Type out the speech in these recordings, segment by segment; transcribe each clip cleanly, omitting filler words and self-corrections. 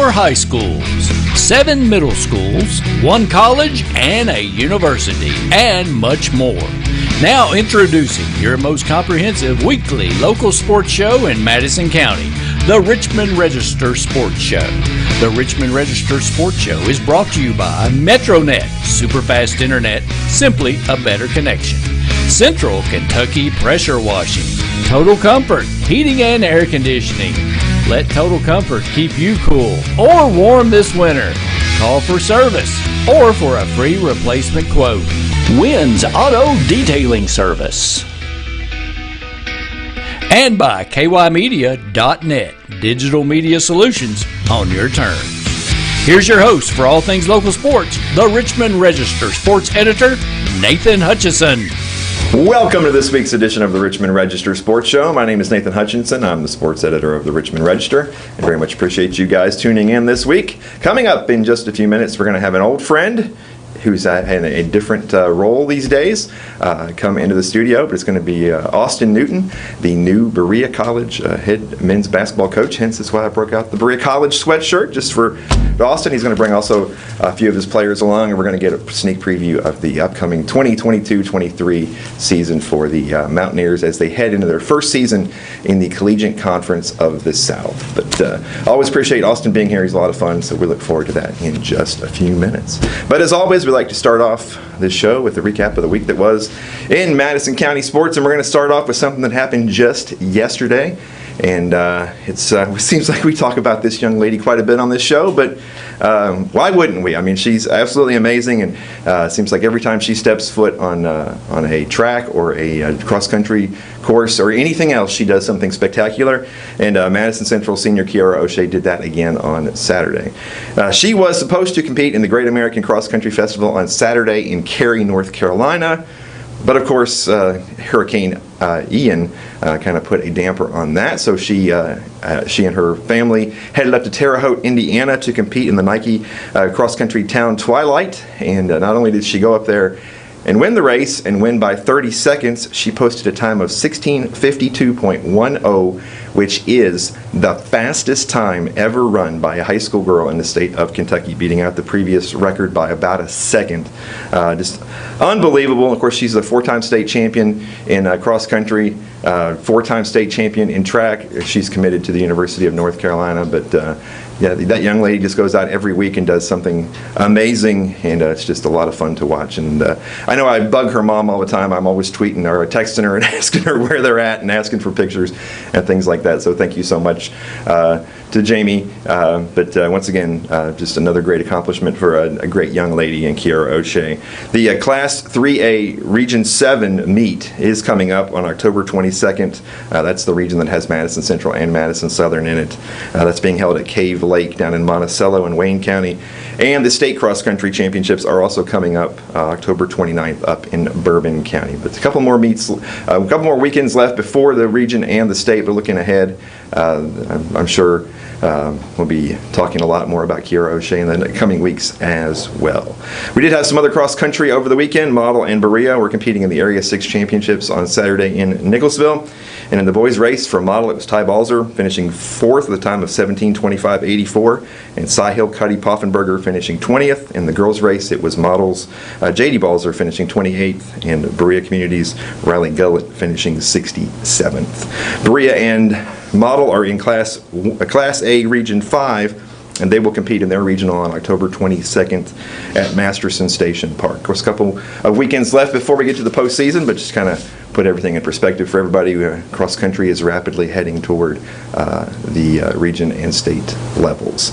4 high schools, 7 middle schools, 1 college, and a university, and much more. Now introducing your most comprehensive weekly local sports show in Madison County, the Richmond Register Sports Show. The Richmond Register Sports Show is brought to you by MetroNet, superfast internet, simply a better connection. Central Kentucky Pressure Washing, Total Comfort, heating and air conditioning. Let Total Comfort keep you cool or warm this winter. Call for service or for a free replacement quote. Wynn's Auto Detailing Service. And by kymedia.net, digital media solutions on your terms. Here's your host for all things local sports, the Richmond Register Sports Editor, Nathan Hutchison. Welcome to this week's edition of the Richmond Register Sports Show. My name is Nathan Hutchinson. I'm the sports editor of the Richmond Register. I very much appreciate you guys tuning in this week. Coming up in just a few minutes, we're going to have an old friend who's in a different role these days come into the studio, but it's going to be Austin Newton, the new Berea College head men's basketball coach. Hence, that's why I broke out the Berea College sweatshirt just for Austin. He's going to bring also a few of his players along, and we're going to get a sneak preview of the upcoming 2022-23 season for the Mountaineers as they head into their first season in the Collegiate Conference of the South. But I always appreciate Austin being here. He's a lot of fun, so we look forward to that in just a few minutes. But as always, we like to start off this show with a recap of the week that was in Madison County sports, and we're going to start off with something that happened just yesterday. And it seems like we talk about this young lady quite a bit on this show, but why wouldn't we? I mean, she's absolutely amazing, and it seems like every time she steps foot on a track or a cross-country course or anything else, she does something spectacular. And Madison Central senior Kiara O'Shea did that again on Saturday. She was supposed to compete in the Great American Cross Country Festival on Saturday in Cary, North Carolina. But of course, Hurricane Ian kind of put a damper on that. So she and her family headed up to Terre Haute, Indiana to compete in the Nike Cross Country Town Twilight. And not only did she go up there and win the race and win by 30 seconds, she posted a time of 16:52.10, which is the fastest time ever run by a high school girl in the state of Kentucky, beating out the previous record by about a second. Just unbelievable. Of course, she's a 4-time state champion in cross country, 4-time state champion in track. She's committed to the University of North Carolina, but yeah, that young lady just goes out every week and does something amazing, and it's just a lot of fun to watch. And I know I bug her mom all the time. I'm always tweeting her or texting her and asking her where they're at and asking for pictures and things like that. So thank you so much to Jamie. But once again, just another great accomplishment for a great young lady in Kiara O'Shea. The Class 3A Region 7 meet is coming up on October 22nd. That's the region that has Madison Central and Madison Southern in it. That's being held at Cave Lake down in Monticello in Wayne County. And the state cross country championships are also coming up October 29th up in Bourbon County. But a couple more meets, a couple more weekends left before the region and the state. But looking ahead, I'm sure we'll be talking a lot more about Kiara O'Shea in the coming weeks as well. We did have some other cross country over the weekend. Model and Berea were competing in the Area 6 Championships on Saturday in Nicholsville. And in the boys' race for Model, it was Ty Balzer finishing 4th with a time of 17:25.84, and Cy-Hill Cuddy Poffenberger finishing 20th. In the girls' race, it was Model's J.D. Balzer finishing 28th, and Berea Community's Riley Gullett finishing 67th. Berea and Model are in Class A Region 5, and they will compete in their regional on October 22nd at Masterson Station Park. Of course, a couple of weekends left before we get to the postseason, but just kind of put everything in perspective for everybody. Cross country is rapidly heading toward the region and state levels.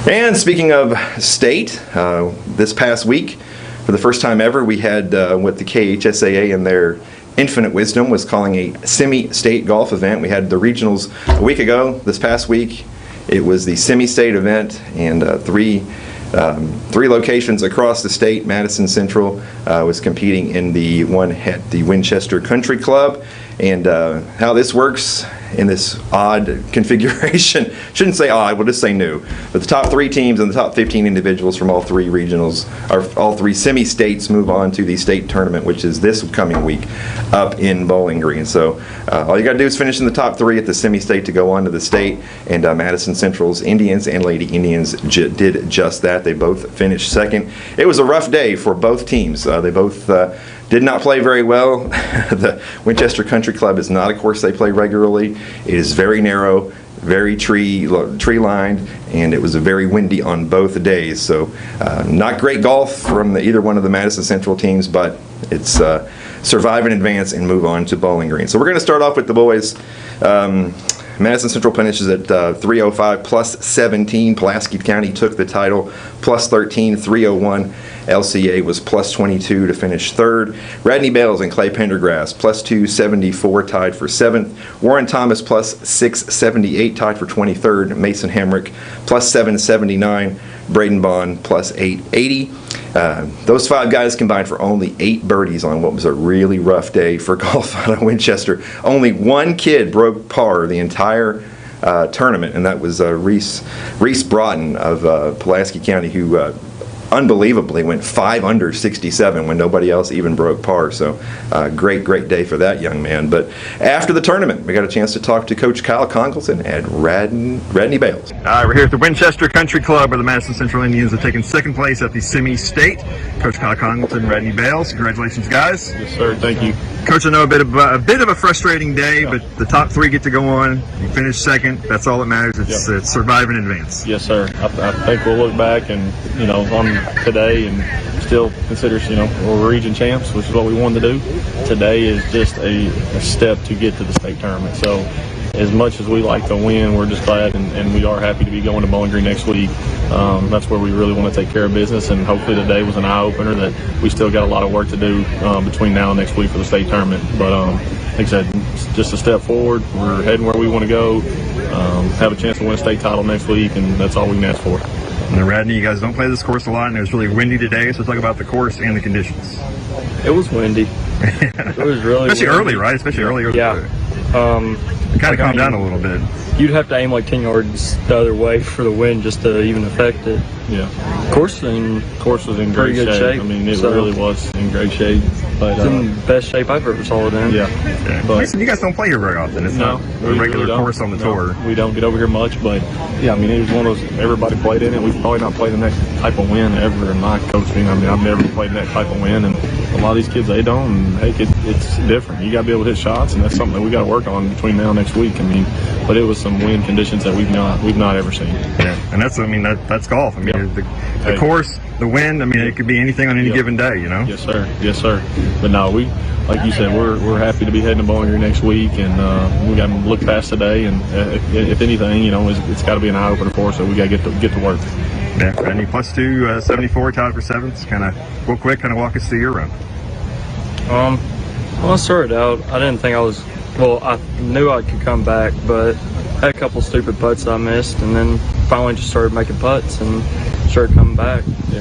And speaking of state, this past week, for the first time ever, we had what the KHSAA in their infinite wisdom was calling a semi-state golf event. We had the regionals a week ago. This past week, it was the semi-state event, and three locations across the state. Madison Central was competing in the one at the Winchester Country Club. And how this works in this odd configuration. Shouldn't say odd, we'll just say new. But the top 3 teams and the top 15 individuals from all 3 regionals, or all 3 semi-states, move on to the state tournament, which is this coming week up in Bowling Green. So all you got to do is finish in the top 3 at the semi-state to go on to the state. And Madison Central's Indians and Lady Indians did just that. They both finished second. It was a rough day for both teams. They both did not play very well. The Winchester Country Club is not a course they play regularly. It is very narrow, very tree lined, and it was very windy on both days. So not great golf from either one of the Madison Central teams, but it's survive and advance and move on to Bowling Green. So we're going to start off with the boys. Madison Central finishes at 305 plus 17. Pulaski County took the title, plus 13, 301. LCA was plus 22 to finish third. Radney Bales and Clay Pendergrass plus 274 tied for seventh. Warren Thomas plus 678 tied for 23rd. Mason Hamrick plus 779. Braden Bond plus 880. Those 5 guys combined for only 8 birdies on what was a really rough day for golf out of Winchester. Only 1 kid broke par the entire tournament, and that was Reese Broughton of Pulaski County, who unbelievably went 5 under 67 when nobody else even broke par. So great day for that young man. But after the tournament, we got a chance to talk to Coach Kyle Congleton at Radney Bales. All right, we're here at the Winchester Country Club, where the Madison Central Indians have taken second place at the semi-state. Coach Kyle Congleton, Radney Bales, congratulations, guys. Yes, sir. Thank you. Coach, I know a bit of a frustrating day, but the top 3 get to go on. You finish second. That's all that matters. It's survive and advance. Yes, sir. I think we'll look back and on today and still consider we're region champs, which is what we wanted to do. Today is just a step to get to the state tournament. So as much as we like to win, we're just glad and we are happy to be going to Bowling Green next week. That's where we really want to take care of business, and hopefully today was an eye-opener that we still got a lot of work to do between now and next week for the state tournament. But like I said, it's just a step forward. We're heading where we want to go, have a chance to win a state title next week, and that's all we can ask for. And Radney, you guys don't play this course a lot, and it was really windy today, so talk about the course and the conditions. It was windy. It was really Especially windy. early, right? Especially early. Yeah. It kind of calmed down a little bit. You'd have to aim like 10 yards the other way for the wind just to even affect it. Yeah. Course was in great good shape. I mean, it really was in great shape. But it's in the best shape I've ever saw it in. Yeah. But listen, you guys don't play here very often. It's not a regular course on the tour. We don't get over here much, but yeah, I mean, it was one of those, everybody played in it. We've probably not played in that type of wind ever in my coaching. I mean, I've never played in that type of wind, and a lot of these kids, they don't, and hey, it's different. You got to be able to hit shots, and that's something that we got to work on between now and next week. I mean, but it was some wind conditions that we've not ever seen. Yeah, and that's golf. I mean, the course, the wind. I mean, it could be anything on any given day. Yes, sir. Yes, sir. But no, like you said, we're happy to be heading to Bowling Green next week, and we got to look past today. And if anything, it's got to be an eye opener for us. So we got to get to work. Yeah, Radney plus 274 tied for seventh. Kind of real quick, walk us through your run. Well, I started out. I didn't think I was. Well, I knew I could come back, but I had a couple stupid putts I missed, and then finally just started making putts and started coming back. Yeah,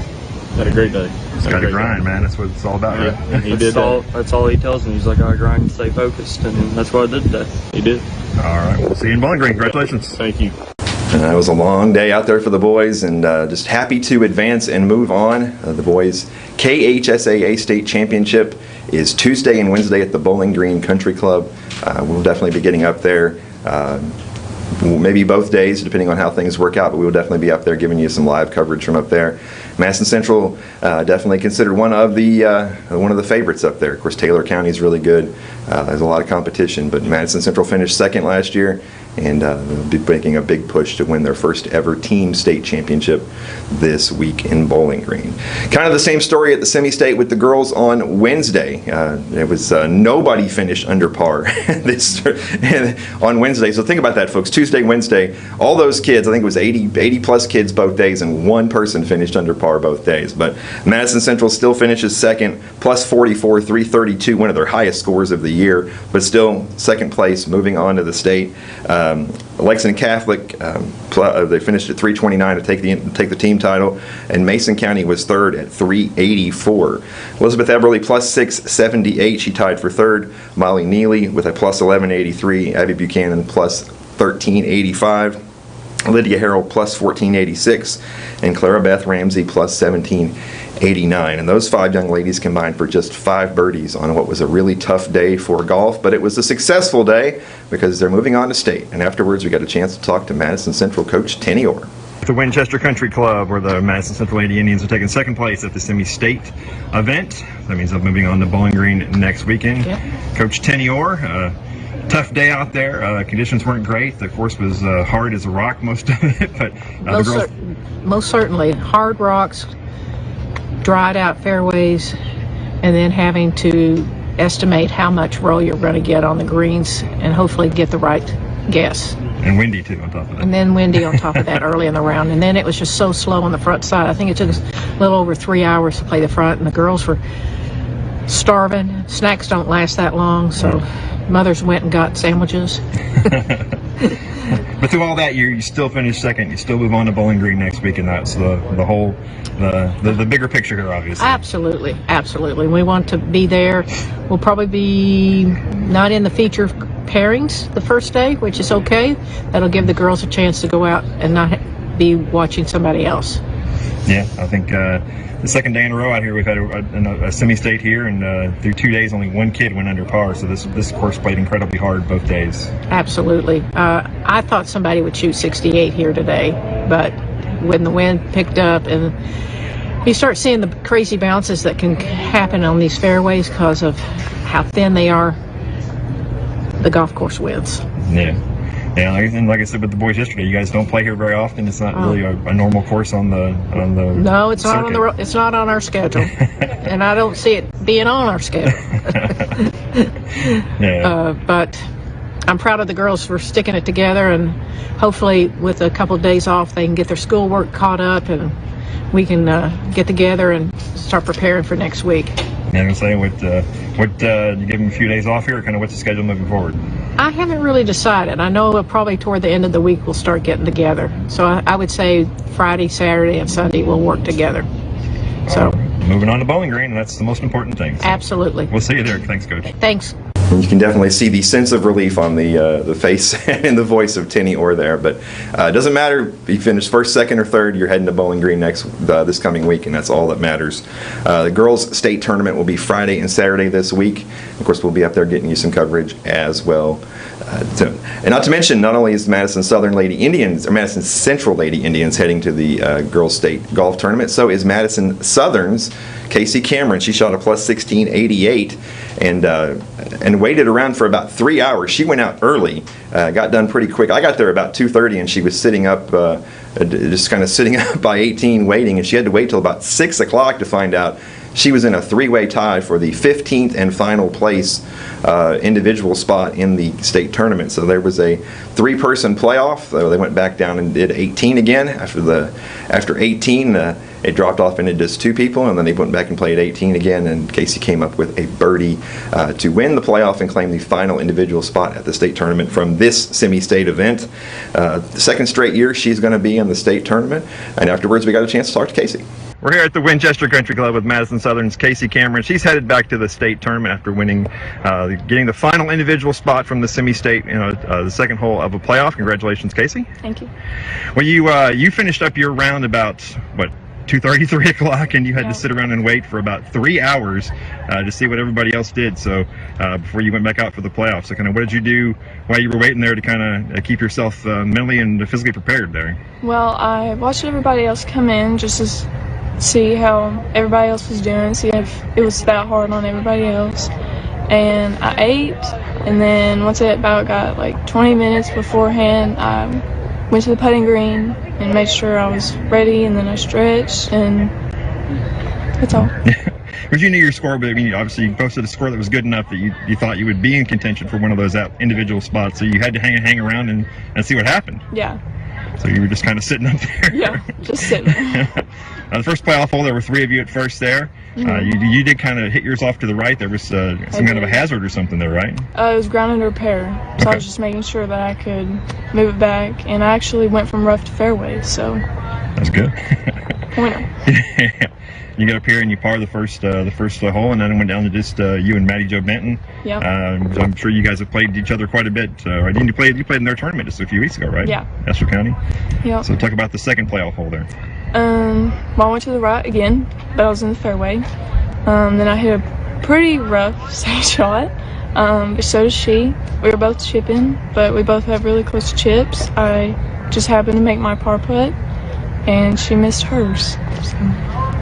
had a great day. It's got to grind, man. That's what it's all about, right? And he did that's all he tells me. He's like, I grind and stay focused, and that's what I did today. He did. All right, we'll see you in Bowling Green. Congratulations. Thank you. It was a long day out there for the boys, and just happy to advance and move on. The boys' KHSAA State Championship is Tuesday and Wednesday at the Bowling Green Country Club. We'll definitely be getting up there. Maybe both days, depending on how things work out, but we will definitely be up there giving you some live coverage from up there. Madison Central definitely considered one of the favorites up there. Of course, Taylor County is really good. There's a lot of competition, but Madison Central finished second last year, and they'll be making a big push to win their first ever team state championship this week in Bowling Green. Kind of the same story at the semi-state with the girls on Wednesday. It was nobody finished under par on Wednesday. So think about that, folks. Tuesday, Wednesday, all those kids, I think it was 80 plus kids both days, and one person finished under par both days. But Madison Central still finishes second, plus 44, 332, one of their highest scores of the year, but still second place, moving on to the state. Lexington Catholic, they finished at 329 to take the team title, and Mason County was third at 384. Elizabeth Eberly plus 678, she tied for third. Molly Neely with a plus 1183. Abby Buchanan plus 1385. Lydia Harrell plus 1486, and Clara Beth Ramsey plus 1789. And those 5 young ladies combined for just 5 birdies on what was a really tough day for golf, but it was a successful day because they're moving on to state. And afterwards, we got a chance to talk to Madison Central coach Tenny Orr. The Winchester Country Club, where the Madison Central Lady Indians are taking second place at the semi-state event. That means they're moving on to Bowling Green next weekend. Yeah. Coach Tenny Orr, tough day out there. Conditions weren't great. The course was hard as a rock, most of it. But the girls, most certainly hard rocks, dried out fairways, and then having to estimate how much roll you're going to get on the greens and hopefully get the right guess. And windy too on top of that. And then windy on top of that early in the round. And then it was just so slow on the front side. I think it took us a little over 3 hours to play the front, and the girls were starving. Snacks don't last that long, so mothers went and got sandwiches. But through all that, you still finish second. You still move on to Bowling Green next week, and that's the whole the bigger picture here, obviously. Absolutely, absolutely. We want to be there. We'll probably be not in the feature pairings the first day, which is okay. That'll give the girls a chance to go out and not be watching somebody else. Yeah, I think the second day in a row out here we've had a semi-state here, and through 2 days only one kid went under par, so this course played incredibly hard both days. Absolutely. I thought somebody would shoot 68 here today, but when the wind picked up and you start seeing the crazy bounces that can happen on these fairways because of how thin they are, the golf course wins. Yeah. Yeah, and like I said with the boys yesterday, you guys don't play here very often. It's not really a normal course on the No, it's circuit. not on it's not on our schedule, and I don't see it being on our schedule. Yeah. But I'm proud of the girls for sticking it together, and hopefully with a couple of days off, they can get their schoolwork caught up, and we can get together and start preparing for next week. Yeah, I'm gonna say what you give them a few days off here, kind of what's the schedule moving forward? I haven't really decided. I know probably toward the end of the week we'll start getting together. So I would say Friday, Saturday, and Sunday we'll work together. So moving on to Bowling Green, and that's the most important thing. So absolutely. We'll see you there. Thanks, Coach. Thanks. You can definitely see the sense of relief on the face and the voice of Tenny Orr there. But it doesn't matter if you finish first, second, or third. You're heading to Bowling Green this coming week, and that's all that matters. The girls' state tournament will be Friday and Saturday this week. Of course, we'll be up there getting you some coverage as well. And not to mention, not only is Madison Southern Lady Indians or Madison Central Lady Indians heading to the girls' state golf tournament, so is Madison Southern's Casey Cameron. She shot a plus 1688 and waited around for about 3 hours. She went out early, got done pretty quick. I got there about 2:30, and she was sitting up, just kind of sitting up by 18 waiting, and she had to wait till about 6 o'clock to find out she was in a three-way tie for the 15th and final place individual spot in the state tournament. So there was a 3-person playoff. They went back down and did 18 again. After 18, it dropped off into just 2 people, and then they went back and played 18 again, and Casey came up with a birdie to win the playoff and claim the final individual spot at the state tournament from this semi-state event. The second straight year she's going to be in the state tournament, and afterwards we got a chance to talk to Casey. We're here at the Winchester Country Club with Madison Southern's Casey Cameron. She's headed back to the state tournament after winning, getting the final individual spot from the semi-state, the second hole of a playoff. Congratulations, Casey. Thank you. Well, you finished up your round about, 2:30, 3 o'clock, and you had to sit around and wait for about 3 hours to see what everybody else did. So before you went back out for the playoffs, so kind of what did you do while you were waiting there to kind of keep yourself mentally and physically prepared there? Well, I watched everybody else come in just to see how everybody else was doing, see if it was that hard on everybody else. And I ate, and then once I about got like 20 minutes beforehand, I went to the putting green and made sure I was ready, and then I stretched, and that's all. But you knew your score, but I mean, obviously you posted a score that was good enough that you thought you would be in contention for one of those individual spots, so you had to hang around and see what happened. Yeah. So you were just kind of sitting up there. Yeah, just sitting there. The first playoff hole, there were 3 of you at first there. You did kind of hit yours off to the right. There was some kind of a hazard or something there, right? It was ground under repair, so I was just making sure that I could move it back, and I actually went from rough to fairway, so. That's good. Pointer. Yeah. You got up here and you par the first hole, and then it went down to just you and Maddie Jo Benton. Yep. I'm sure you guys have played each other quite a bit. You played in their tournament just a few weeks ago, right? Yeah. Esther County. Yep. So talk about the second playoff hole there. Well, I went to the right again, but I was in the fairway. Then I hit a pretty rough second shot, but so does she. We were both chipping, but we both have really close chips. I just happened to make my par putt, and she missed hers. So.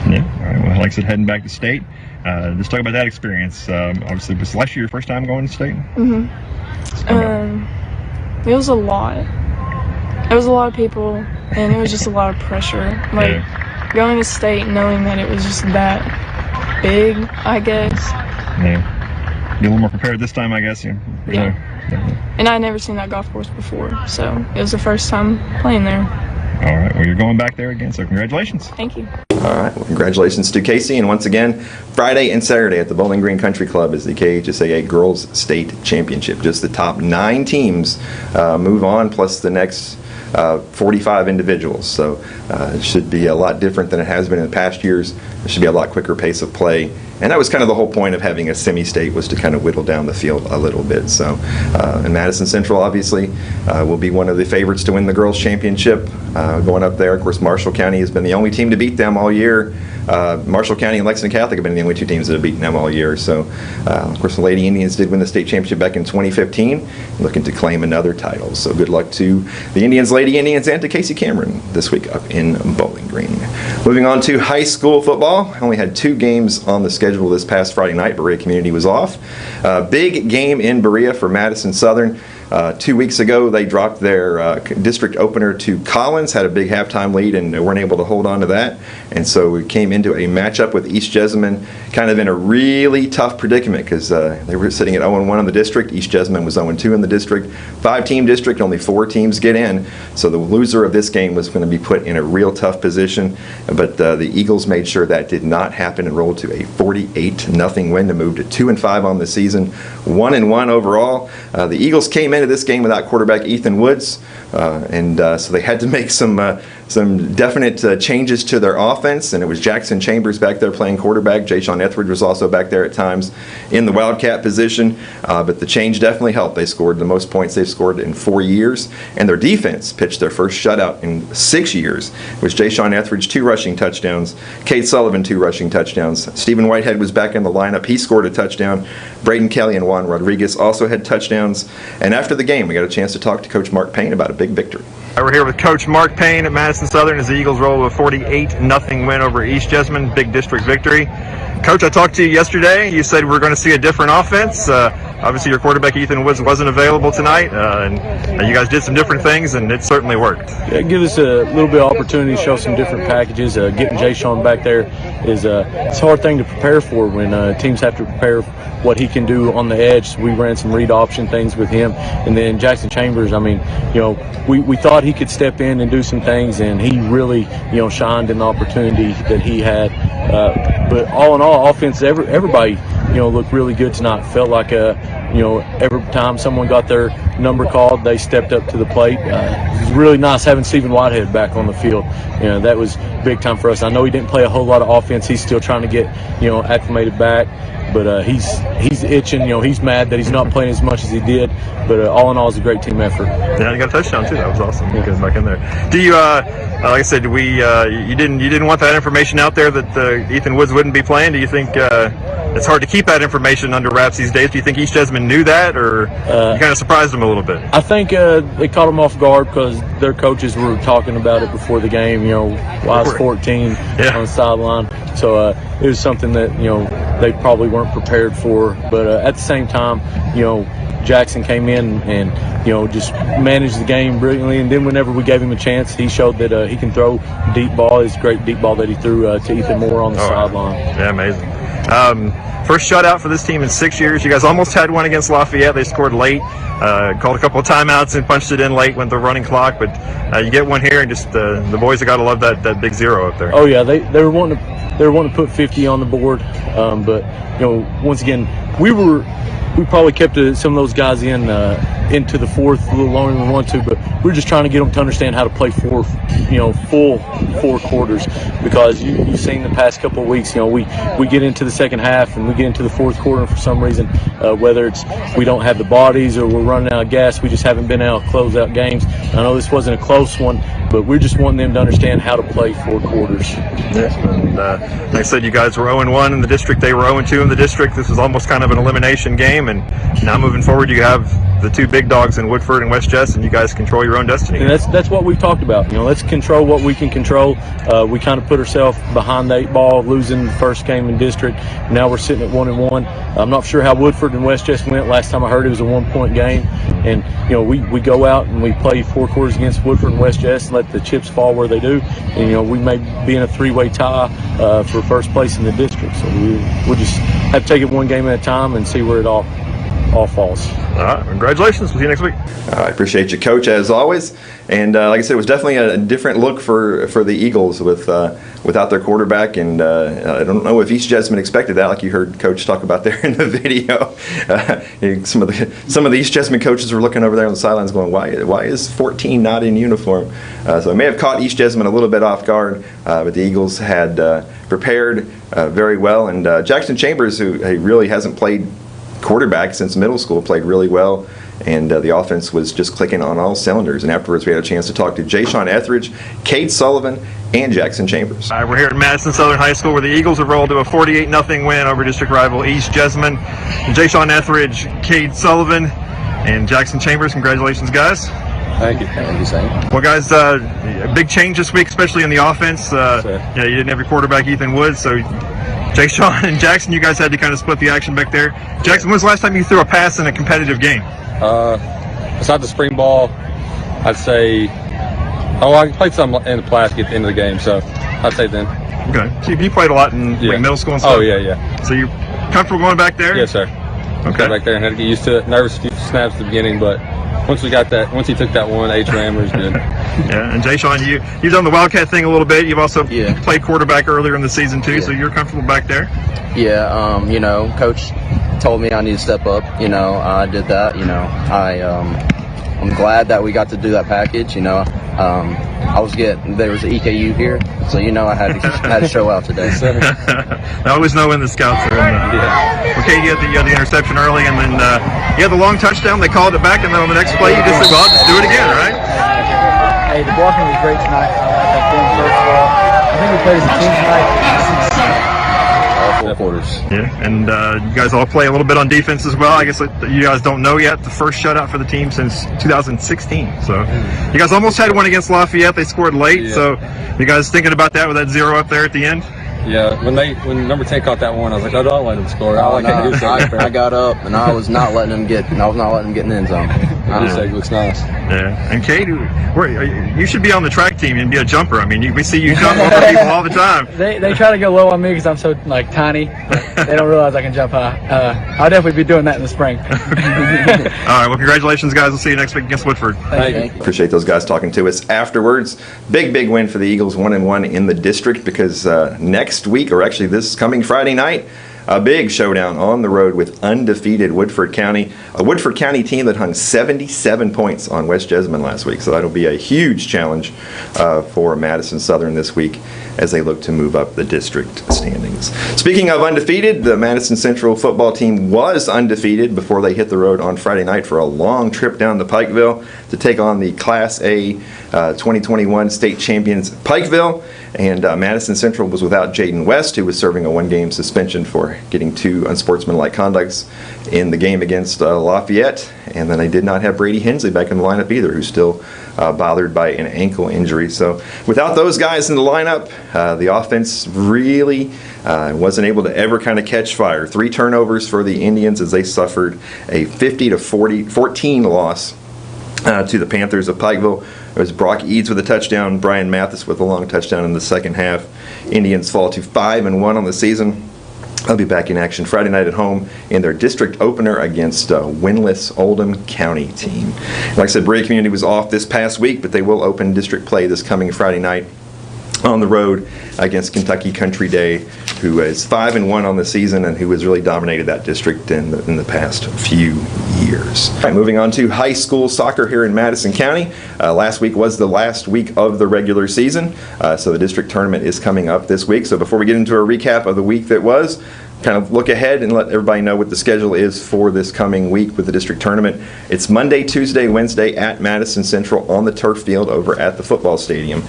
Yeah. All right. Well, like I said, heading back to state. Let's talk about that experience. Obviously, was last year your first time going to state? Mm-hmm. It was a lot. It was a lot of people, and it was just a lot of pressure. Like, going to state knowing that it was just that big, I guess. Yeah. Be a little more prepared this time, I guess. Yeah. And I'd never seen that golf course before, so it was the first time playing there. All right. Well, you're going back there again, so congratulations. Thank you. All right. Well, congratulations to Casey. And once again, Friday and Saturday at the Bowling Green Country Club is the KHSAA Girls State Championship. Just the top 9 teams move on, plus the next 45 individuals. So it should be a lot different than it has been in the past years. There should be a lot quicker pace of play. And that was kind of the whole point of having a semi-state, was to kind of whittle down the field a little bit. So, and Madison Central obviously will be one of the favorites to win the girls' championship going up there. Of course, Marshall County has been the only team to beat them all year. Marshall County and Lexington Catholic have been the only 2 teams that have beaten them all year. So, of course, the Lady Indians did win the state championship back in 2015, looking to claim another title. So good luck to the Indians, Lady Indians, and to Casey Cameron this week up in Bowling Green. Moving on to high school football. Only had 2 games on the schedule this past Friday night. Berea Community was off. Big game in Berea for Madison Southern. 2 weeks ago, they dropped their district opener to Collins, had a big halftime lead, and they weren't able to hold on to that. And so we came into a matchup with East Jessamine, kind of in a really tough predicament, because they were sitting at 0-1 in the district. East Jessamine was 0-2 in the district. 5-team district, only 4 teams get in. So the loser of this game was going to be put in a real tough position. But the Eagles made sure that did not happen and rolled to a 48-0 win to move to 2-5 on the season, 1-1 overall. The Eagles came into this game without quarterback Ethan Woods, so they had to make some definite changes to their offense, and it was Jackson Chambers back there playing quarterback. Jay-Sean Etheridge was also back there at times in the Wildcat position, but the change definitely helped. They scored the most points they've scored in 4 years, and their defense pitched their first shutout in 6 years. It was Jay-Sean Etheridge, 2 rushing touchdowns, Kate Sullivan, 2 rushing touchdowns. Stephen Whitehead was back in the lineup. He scored a touchdown. Braden Kelly and Juan Rodriguez also had touchdowns. And after the game, we got a chance to talk to Coach Mark Payne about a big victory. We're here with Coach Mark Payne at Madison Southern as the Eagles roll with a 48-0 win over East Jessamine. Big district victory. Coach, I talked to you yesterday. You said we're going to see a different offense. Obviously, your quarterback Ethan Woods wasn't available tonight, and you guys did some different things, and it certainly worked. Yeah, it gives us a little bit of opportunity to show some different packages. Getting Jay-Sean back there is it's a hard thing to prepare for when teams have to prepare what he can do on the edge. So we ran some read option things with him, and then Jackson Chambers. I mean, we thought he could step in and do some things, and he really shined in the opportunity that he had. But all in all, offense, everybody looked really good tonight. Felt like every time someone got their number called, they stepped up to the plate. It was really nice having Stephen Whitehead back on the field. That was big time for us. I know he didn't play a whole lot of offense. He's still trying to get acclimated back. But he's itching. He's mad that he's not playing as much as he did. But all in all, it's a great team effort. Yeah, you got a touchdown too. That was awesome. He goes back in there. Do you, like I said, you didn't want that information out there that Ethan Woods wouldn't be playing? Do you think it's hard to keep that information under wraps these days? Do you think East Jessamine knew that, or you kind of surprised them a little bit? I think they caught them off guard because their coaches were talking about it before the game. I was 14 on the sideline, so it was something that they probably weren't prepared for. But at the same time, Jackson came in and just managed the game brilliantly. And then whenever we gave him a chance, he showed that he can throw deep ball. His great deep ball that he threw to Ethan Moore on the sideline. Yeah, amazing. First shutout for this team in 6 years. You guys almost had one against Lafayette. They scored late, called a couple of timeouts and punched it in late with the running clock. But you get one here, and just the boys have got to love that big zero up there. Oh yeah, they were wanting to put 50 on the board, but once again we probably kept some of those guys into the fourth a little longer than we want to, but we're just trying to get them to understand how to play full 4 quarters, because you've seen the past couple of weeks, we get into the second half and we get into the fourth quarter, and for some reason, whether it's we don't have the bodies or we're running out of gas, we just haven't been able to close out games. I know this wasn't a close one, but we're just wanting them to understand how to play 4 quarters. Yeah, and like I said, you guys were 0-1 in the district. They were 0-2 in the district. This was almost kind of an elimination game, and now moving forward, you have the 2 big dogs in Woodford and West Jess, and you guys control your own destiny. And that's what we've talked about. Let's control what we can control. We kind of put ourselves behind the 8 ball, losing the first game in district. Now we're sitting at 1-1. I'm not sure how Woodford and West Jess went. Last time I heard it was a 1-point game, and we go out and we play 4 quarters against Woodford and West Jess and let the chips fall where they do. And we may be in a 3-way tie for first place in the district. So we'll just have to take it one game at a time and see where it all falls. All right, congratulations. We'll see you next week. I appreciate you, Coach, as always. And like I said, it was definitely a different look for the Eagles without their quarterback. And I don't know if East Jessamine expected that, like you heard Coach talk about there in the video. Some of the East Jessamine coaches were looking over there on the sidelines going, why is 14 not in uniform? So it may have caught East Jessamine a little bit off guard, but the Eagles had prepared very well. And Jackson Chambers, who really hasn't played quarterback since middle school, played really well, and the offense was just clicking on all cylinders. And afterwards, we had a chance to talk to Jay-Sean Etheridge, Cade Sullivan, and Jackson Chambers. All right, we're here at Madison Southern High School, where the Eagles have rolled to a 48-0 win over district rival East Jessamine. Jay-Sean Etheridge, Cade Sullivan, and Jackson Chambers. Congratulations, guys. Thank you. Well, guys, a big change this week, especially in the offense. You didn't have your quarterback, Ethan Woods, so Jay-Sean and Jackson, you guys had to kind of split the action back there. Jackson, when was the last time you threw a pass in a competitive game? Besides the spring ball, I'd say, I played some in the Pulaski at the end of the game, so I'd say then. Okay. So you played a lot in like middle school and stuff? Oh, yeah. So you're comfortable going back there? Yes, sir. Okay. Back there and had to get used to it. Nervous few snaps at the beginning, but once he took that one, H-Rammer is good. Yeah, and Jay-Sean, you've done the Wildcat thing a little bit. You've also played quarterback earlier in the season too, so you're comfortable back there? Yeah, Coach told me I need to step up. I did that. I'm glad that we got to do that package. There was an EKU here, so I had to show out today. So. I always know when the scouts are in. Okay, you had the interception early, and then you had the long touchdown. They called it back, and then on the next play, you just said, "Well, I'll just do it again," right? Hey, the blocking was great tonight. I like that game first of all. I think we played as a team tonight. All 4 quarters. Yeah, and you guys all play a little bit on defense as well. I guess you guys don't know yet, the first shutout for the team since 2016. So you guys almost had one against Lafayette. They scored late. So you guys thinking about that with that zero up there at the end? Yeah, when number 10 caught that one, I was like, don't let him score. I got up and I was not letting him get in the end zone. It looks nice. Yeah, and Kate, you should be on the track team and be a jumper. I mean, we see you jump over people all the time. They try to go low on me because I'm so tiny. But they don't realize I can jump high. I'll definitely be doing that in the spring. All right, well, congratulations, guys. We'll see you next week against Woodford. Thank you. Appreciate those guys talking to us afterwards. Big win for the Eagles, 1-1 in the district, because next week, or actually this coming Friday night, a big showdown on the road with undefeated Woodford County, a Woodford County team that hung 77 points on West Jessamine last week. So that'll be a huge challenge for Madison Southern this week as they look to move up the district standings. Speaking of undefeated, the Madison Central football team was undefeated before they hit the road on Friday night for a long trip down to Pikeville to take on the Class A 2021 state champions Pikeville. And Madison Central was without Jaden West, who was serving a 1-game suspension for getting 2 unsportsmanlike conducts in the game against Lafayette. And then they did not have Brady Hensley back in the lineup either, who's still bothered by an ankle injury. So without those guys in the lineup, the offense really wasn't able to ever kind of catch fire. 3 turnovers for the Indians as they suffered a 50-14 loss to the Panthers of Pikeville. It was Brock Eads with a touchdown, Brian Mathis with a long touchdown in the second half. Indians fall to 5-1 on the season. They'll be back in action Friday night at home in their district opener against winless Oldham County team. Like I said, Berea Community was off this past week, but they will open district play this coming Friday night on the road against Kentucky Country Day, who is 5-1 on the season and who has really dominated that district in the past few years. All right, moving on to high school soccer here in Madison County. Last week was the last week of the regular season, so the district tournament is coming up this week. So before we get into a recap of the week that was, kind of look ahead and let everybody know what the schedule is for this coming week with the district tournament. It's Monday, Tuesday, Wednesday at Madison Central on the turf field over at the football stadium.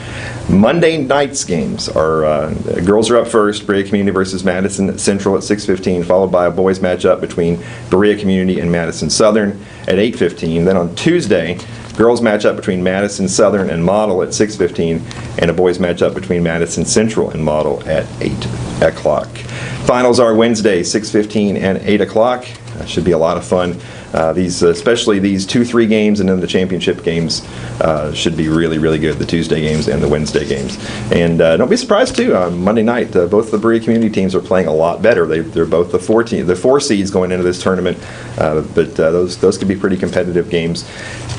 Monday night's games are girls are up first, Berea Community versus Madison Central at 6:15, followed by a boys matchup between Berea Community and Madison Southern at 8:15. Then on Tuesday, girls matchup between Madison Southern and Model at 6:15, and a boys matchup between Madison Central and Model at 8 o'clock. Finals are Wednesday, 6:15 and 8 o'clock. Should be a lot of fun. Especially these 2-3 games, and then the championship games should be really, really good. The Tuesday games and the Wednesday games. And don't be surprised too. On Monday night, both the Berea Community teams are playing a lot better. They're both the 4 seeds going into this tournament, but those could be pretty competitive games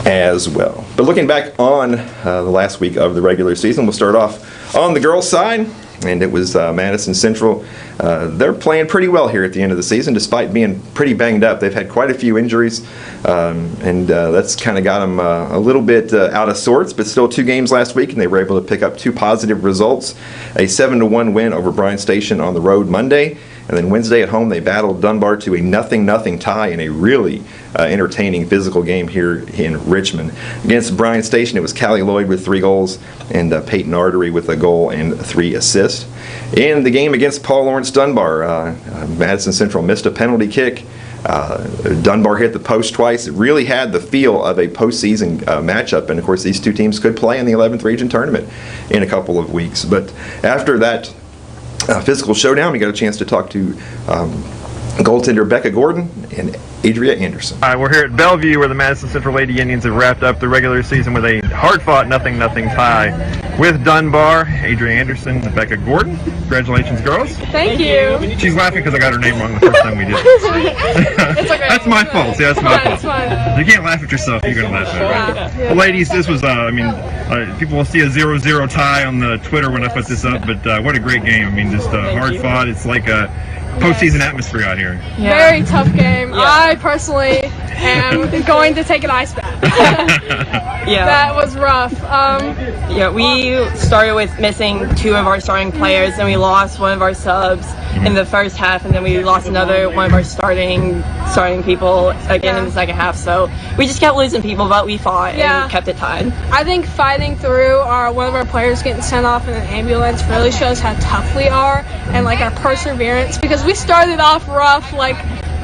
as well. But looking back on the last week of the regular season, we'll start off on the girls' side. And it was Madison Central. They're playing pretty well here at the end of the season, despite being pretty banged up. They've had quite a few injuries, and that's kind of got them a little bit out of sorts, but still 2 games last week, and they were able to pick up 2 positive results. A 7-1 win over Bryan Station on the road Monday, and then Wednesday at home they battled Dunbar to a 0-0 tie in a really entertaining physical game here in Richmond. Against Bryan Station, it was Callie Lloyd with 3 goals and Peyton Artery with a goal and 3 assists. In the game against Paul Lawrence Dunbar, Madison Central missed a penalty kick. Dunbar hit the post twice. It really had the feel of a postseason matchup, and of course these 2 teams could play in the 11th region tournament in a couple of weeks. But after that physical showdown, we got a chance to talk to goaltender Becca Gordon and Adria Anderson. We're here at Bellevue, where the Madison Central Lady Indians have wrapped up the regular season with a hard-fought 0-0 tie with Dunbar. Adria Anderson, Becca Gordon. Congratulations, girls. Thank you. She's laughing because I got her name wrong the first time we did it. It's okay. That's my fault. See, that's my fault. It's fine. You can't laugh at yourself. You're going to laugh at it, right? Yeah. Well, ladies, this was, people will see a 0-0 tie on the Twitter when I put this up, but what a great game. I mean, just hard-fought. It's like a postseason atmosphere out here. Yeah. Very tough game. Yeah. I personally am going to take an ice bath. Yeah. That was rough. We started with missing 2 of our starting players, and we lost one of our subs in the first half, and then we lost another one of our starting people again in the second half. So we just kept losing people, but we fought and kept it tied. I think fighting through one of our players getting sent off in an ambulance really shows how tough we are and like our perseverance, because we started off rough. Like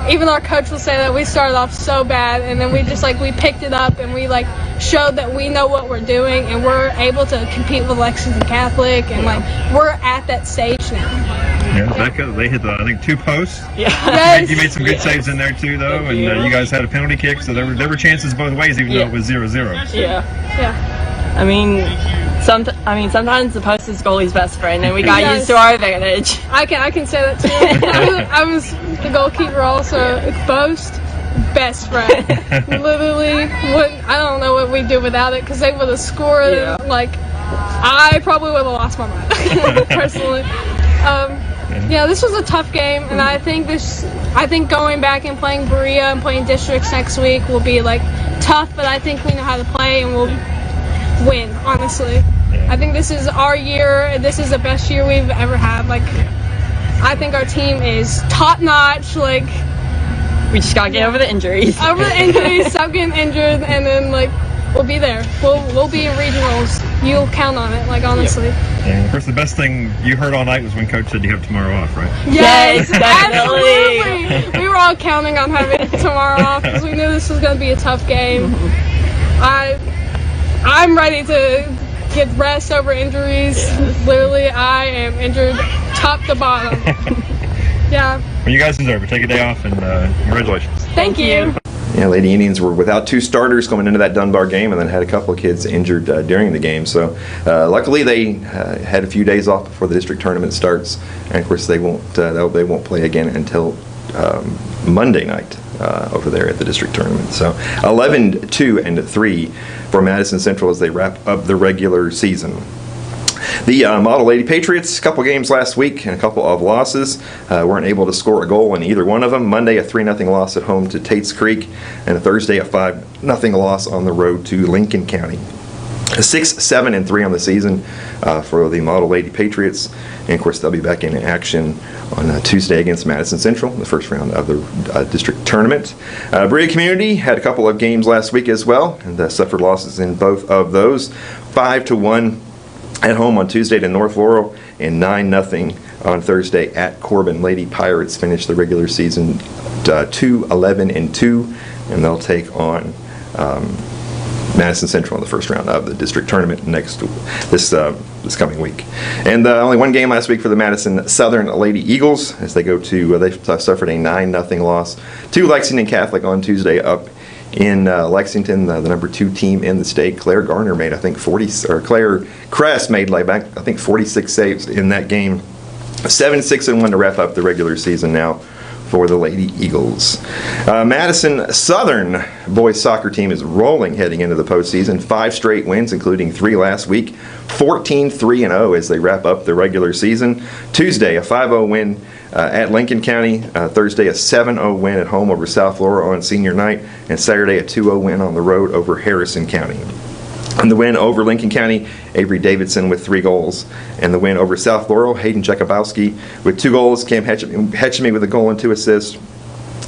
even our coach will say that we started off so bad, and then we just we picked it up and we showed that we know what we're doing, and we're able to compete with Lexington Catholic, and we're at that stage now. Yeah, Becca, they hit I think 2 posts. Yeah. Yes. You made some good saves in there too, though, and you guys had a penalty kick, so there were chances both ways, even though it was 0-0. Yeah. Yeah. I mean, sometimes the post is goalie's best friend, and we got used to our advantage. I can say that too. I was the goalkeeper also. Post best friend. Literally, I don't know what we'd do without it, because they would have scored. Yeah. I probably would have lost my mind personally. This was a tough game, and I think going back and playing Berea and playing districts next week will be tough, but I think we know how to play and we'll win, honestly. I think this is our year. This is the best year we've ever had. I think our team is top notch. We just gotta get over the injuries. Over the injuries, stop getting injured, and then we'll be there. We'll be in regionals. You'll count on it. Honestly. And of course, the best thing you heard all night was when Coach said you have tomorrow off, right? Yes, definitely. Absolutely. We were all counting on having tomorrow off because we knew this was going to be a tough game. I'm ready to get rest over injuries. Literally, I am injured top to bottom. Yeah. Well, you guys deserve it. Take a day off, and congratulations. Thank you. Yeah, Lady Indians were without 2 starters coming into that Dunbar game, and then had a couple of kids injured during the game. So luckily they had a few days off before the district tournament starts, and of course they won't play again until Monday night over there at the district tournament. So 11-2-3 for Madison Central as they wrap up the regular season. The Model Lady Patriots, a couple games last week and a couple of losses. Weren't able to score a goal in either one of them. Monday, a 3-0 loss at home to Tates Creek, and a Thursday, a 5-0 loss on the road to Lincoln County. 6-7-3 on the season for the Model Lady Patriots. And of course, they'll be back in action on Tuesday against Madison Central, the first round of the district tournament. Berea Community had a couple of games last week as well, and suffered losses in both of those. 5-1 at home on Tuesday to North Laurel, and 9-0 on Thursday at Corbin. Lady Pirates finished the regular season 2-11-2, and they'll take on Madison Central in the first round of the district tournament this coming week. And only one game last week for the Madison Southern Lady Eagles as they they suffered a 9-0 loss to Lexington Catholic on Tuesday up in Lexington. The number 2 team in the state. Claire Garner made, Claire Kress made, 46 saves in that game. 7-6-1 to wrap up the regular season now for the Lady Eagles. Madison Southern boys soccer team is rolling heading into the postseason. 5 straight wins, including 3 last week. 14-3-0 as they wrap up the regular season. Tuesday, a 5-0 win at Lincoln County. Thursday, a 7-0 win at home over South Laurel on senior night. And Saturday, a 2-0 win on the road over Harrison County. And the win over Lincoln County, Avery Davidson with 3 goals. And the win over South Laurel, Hayden Jakubowski with 2 goals, Cam Hetchemy with a goal and 2 assists.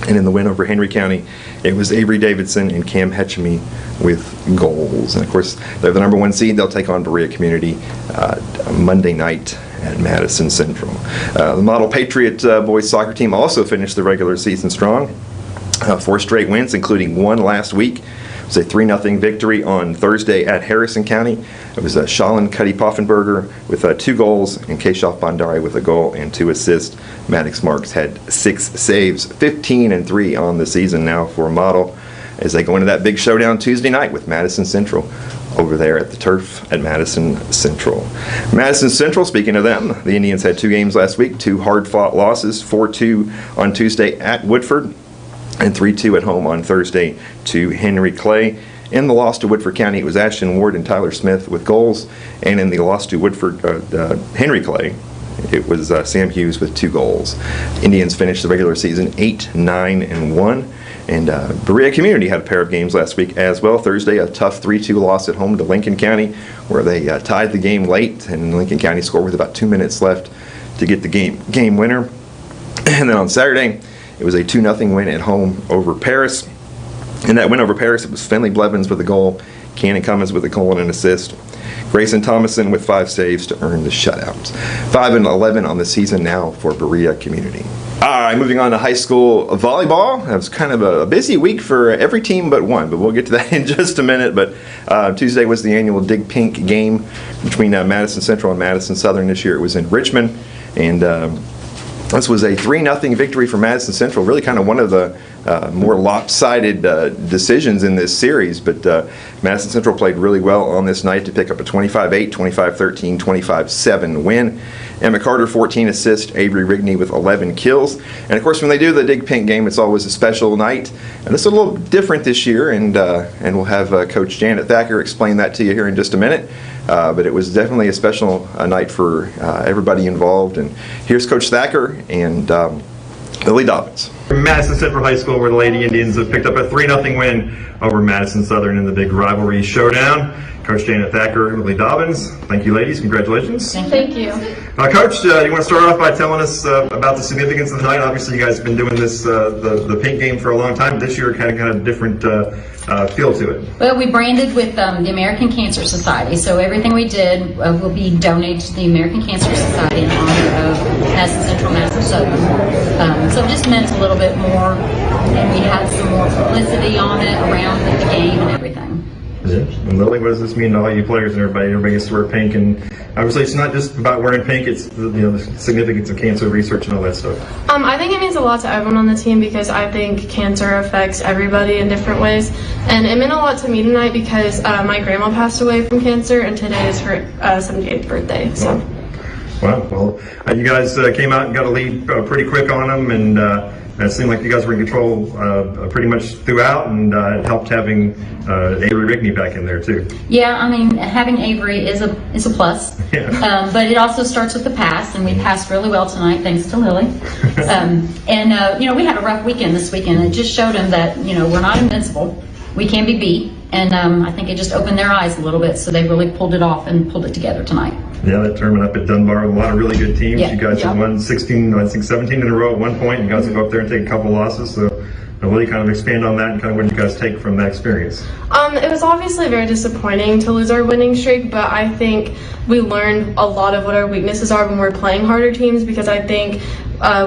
And in the win over Henry County, it was Avery Davidson and Cam Hetchemy with goals. And of course, they're the number 1 seed. They'll take on Berea Community Monday night at Madison Central. The Model Patriot boys soccer team also finished the regular season strong. 4 straight wins, including 1 last week. It was a 3-0 victory on Thursday at Harrison County. It was Shalin Cuddy Poffenberger with 2 goals and Keshav Bandari with a goal and 2 assists. Maddox Marks had 6 saves, 15-3 on the season now for Model as they go into that big showdown Tuesday night with Madison Central over there at the turf at Madison Central. Madison Central, speaking of them, the Indians had 2 games last week, 2 hard-fought losses, 4-2 on Tuesday at Woodford, and 3-2 at home on Thursday to Henry Clay. In the loss to Woodford County, it was Ashton Ward and Tyler Smith with goals, and in the loss to Henry Clay, it was Sam Hughes with 2 goals. Indians finished the regular season 8-9-1, and Berea Community had a pair of games last week as well. Thursday, a tough 3-2 loss at home to Lincoln County, where they tied the game late, and Lincoln County scored with about 2 minutes left to get the game winner. And then on Saturday, it was a 2-0 win at home over Paris. In that win over Paris, it was Finley Blevins with a goal, Cannon Cummins with a goal and an assist, Grayson Thomason with 5 saves to earn the shutout. 5-11 on the season now for Berea Community. All right, moving on to high school volleyball. That was kind of a busy week for every team but one, but we'll get to that in just a minute. But Tuesday was the annual Dig Pink game between Madison Central and Madison Southern. This year it was in Richmond, and this was a 3-0 victory for Madison Central, really kind of one of the more lopsided decisions in this series, but Madison Central played really well on this night to pick up a 25-8, 25-13, 25-7 win. Emma Carter, 14 assists, Avery Rigney with 11 kills. And of course, when they do the Dig Pink game, it's always a special night. And this is a little different this year, and we'll have Coach Janet Thacker explain that to you here in just a minute. But it was definitely a special night for everybody involved. And here's Coach Thacker and Lily Dobbins. Madison Central High School, where the Lady Indians have picked up a 3-0 win over Madison Southern in the big rivalry showdown. Coach Janet Thacker and Lily Dobbins, thank you, ladies. Congratulations. Thank you. Coach, you want to start off by telling us about the significance of the night? Obviously, you guys have been doing this, the pink game for a long time. This year kind of different feel to it. Well, we branded with the American Cancer Society, so everything we did will be donated to the American Cancer Society in honor of Madison Central, Madison Southern. So it just meant a little bit more, and we had some more publicity on it around the game and everything. Yeah. And Lily, what does this mean to all you players and everybody? Everybody gets to wear pink, and obviously it's not just about wearing pink. It's the significance of cancer research and all that stuff. I think it means a lot to everyone on the team because I think cancer affects everybody in different ways. And it meant a lot to me tonight because my grandma passed away from cancer, and today is her 78th birthday. So. Wow. Well, you guys came out and got a lead pretty quick on them, and it seemed like you guys were in control pretty much throughout, and it helped having Avery Rickney back in there too. Yeah, I mean, having Avery is a plus. Yeah. But it also starts with the pass, and we passed really well tonight, thanks to Lily. We had a rough weekend this weekend. It just showed them that, we're not invincible. We can be beat. And I think it just opened their eyes a little bit, so they really pulled it off and pulled it together tonight. Yeah, that tournament up at Dunbar with a lot of really good teams. Yeah. You guys have won 16, I think 17 in a row at one point. You guys will go up there and take a couple losses. So will you kind of expand on that and kind of what you guys take from that experience? It was obviously very disappointing to lose our winning streak, but I think we learned a lot of what our weaknesses are when we're playing harder teams, because I think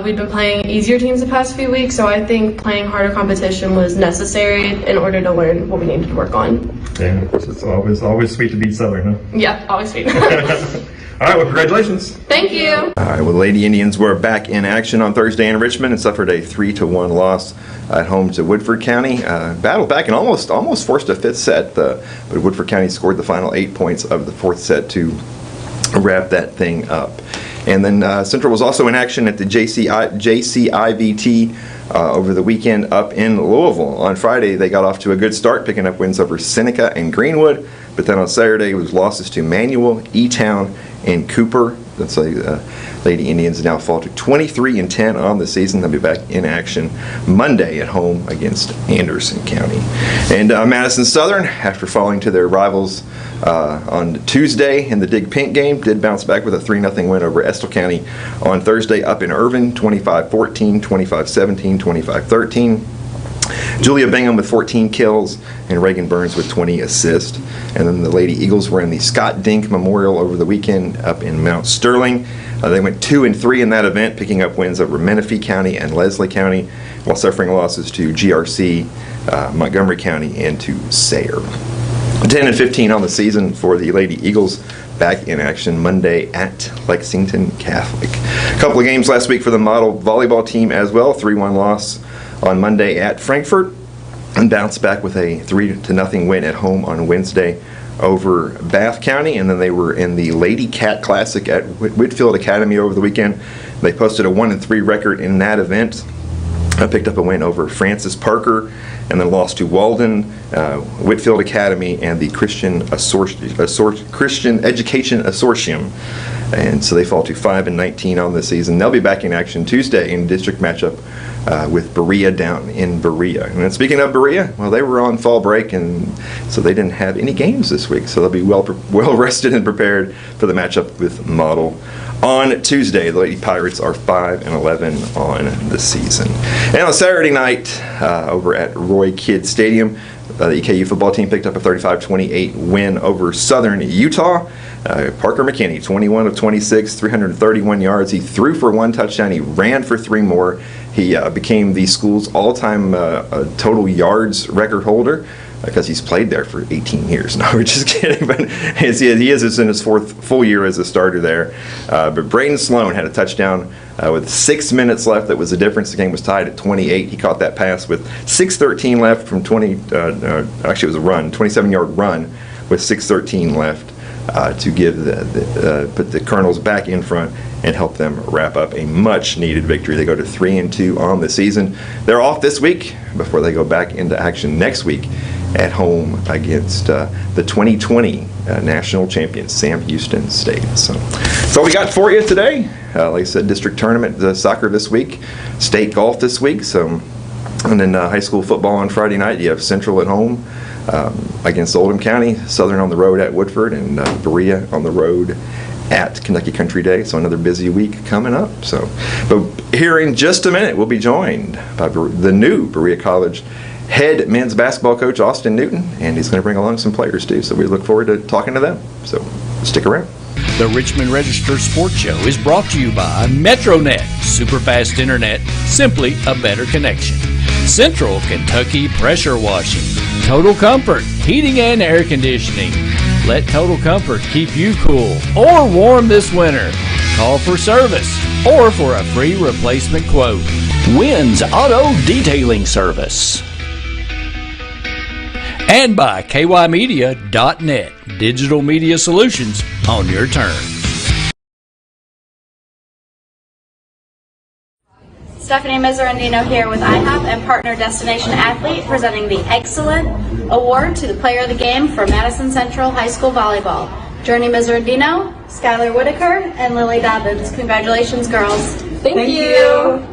we've been playing easier teams the past few weeks, so I think playing harder competition was necessary in order to learn what we needed to work on. Yeah, of course, it's always sweet to beat Southern, huh? Yeah, always sweet. All right, well, congratulations. Thank you. All right, well, the Lady Indians were back in action on Thursday in Richmond and suffered a 3-1 loss at home to Woodford County. Battled back and almost forced a fifth set, but Woodford County scored the final 8 points of the fourth set to wrap that thing up. And then Central was also in action at the JCIVT over the weekend up in Louisville. On Friday, they got off to a good start, picking up wins over Seneca and Greenwood. But then on Saturday, it was losses to Manual, E-Town, and Cooper. That's Lady Indians now fall to 23-10 on the season. They'll be back in action Monday at home against Anderson County. And Madison Southern, after falling to their rivals on Tuesday in the Dig Pink game, did bounce back with a 3-0 win over Estill County on Thursday up in Irvin, 25-14, 25-17, 25-13. Julia Bingham with 14 kills and Reagan Burns with 20 assists. And then the Lady Eagles were in the Scott Dink Memorial over the weekend up in Mount Sterling. They went 2-3 in that event, picking up wins over Menifee County and Leslie County, while suffering losses to GRC, Montgomery County, and to Sayre. 10-15 on the season for the Lady Eagles, back in action Monday at Lexington Catholic. A couple of games last week for the model volleyball team as well. 3-1 loss on Monday at Frankfort, and bounced back with a 3-0 win at home on Wednesday over Bath County. And then they were in the Lady Cat Classic at Whitfield Academy over the weekend. They posted a 1-3 record in that event. Picked up a win over Francis Parker, and then lost to Walden, Whitfield Academy, and the Christian Education Consortium. And so they fall to 5-19 on the season. They'll be back in action Tuesday in district matchup with Berea down in Berea. And then speaking of Berea, well, they were on fall break, and so they didn't have any games this week. So they'll be well rested and prepared for the matchup with Model on Tuesday. The Lady Pirates are 5-11 on the season. And on Saturday night over at Roy Kidd Stadium, the EKU football team picked up a 35-28 win over Southern Utah. Parker McKinney, 21 of 26, 331 yards. He threw for 1 touchdown. He ran for 3 more. He became the school's all-time total yards record holder because he's played there for 18 years. No, we're just kidding. But he is in his 4th full year as a starter there. But Braden Sloan had a touchdown with 6 minutes left. That was the difference. The game was tied at 28. He caught that pass with 6:13 left from 20. Actually, it was a run, 27-yard run with 6:13 left. To give put the Colonels back in front and help them wrap up a much-needed victory. They go to 3-2 on the season. They're off this week before they go back into action next week at home against the 2020 national champions, Sam Houston State. So that's all we got for you today. Like I said, district tournament soccer this week, state golf this week. So, and then high school football on Friday night. You have Central at home against Oldham County, Southern on the road at Woodford, and Berea on the road at Kentucky Country Day. So another busy week coming up. So, but here in just a minute, we'll be joined by the new Berea College head men's basketball coach, Austin Newton, and he's going to bring along some players too. So we look forward to talking to them. So stick around. The Richmond Register Sports Show is brought to you by MetroNet, super fast internet, simply a better connection. Central Kentucky Pressure Washing. Total Comfort, heating and air conditioning. Let Total Comfort keep you cool or warm this winter. Call for service or for a free replacement quote. Wynn's Auto Detailing Service. And by kymedia.net, digital media solutions on your terms. Stephanie Miserandino here with IHOP and Partner Destination Athlete, presenting the Excellent Award to the Player of the Game for Madison Central High School Volleyball. Journey Miserandino, Skylar Whitaker, and Lily Dobbins. Congratulations, girls. Thank you.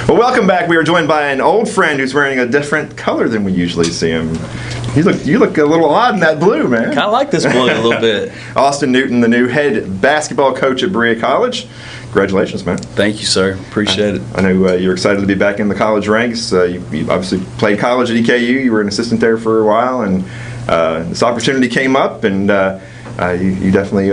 Well, welcome back. We are joined by an old friend who's wearing a different color than we usually see him. You look a little odd in that blue, man. Kind of like this blue a little bit. Austin Newton, the new head basketball coach at Berea College. Congratulations, man. Thank you, sir. Appreciate it. I know you're excited to be back in the college ranks. You obviously played college at EKU. You were an assistant there for a while, and this opportunity came up, and you definitely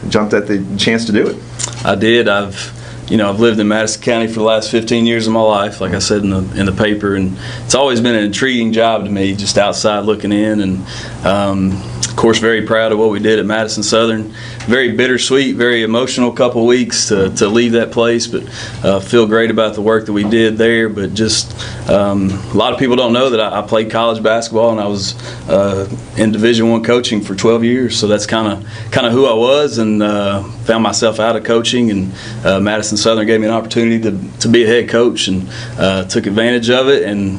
jumped at the chance to do it. I did. I've lived in Madison County for the last 15 years of my life, like I said in the paper, and it's always been an intriguing job to me, just outside looking in, and of course very proud of what we did at Madison Southern. Very bittersweet, very emotional couple weeks to leave that place, but feel great about the work that we did there. But just a lot of people don't know that I played college basketball, and I was in Division I coaching for 12 years, so that's kind of who I was, and found myself out of coaching, and Madison Southern gave me an opportunity to be a head coach, and took advantage of it, and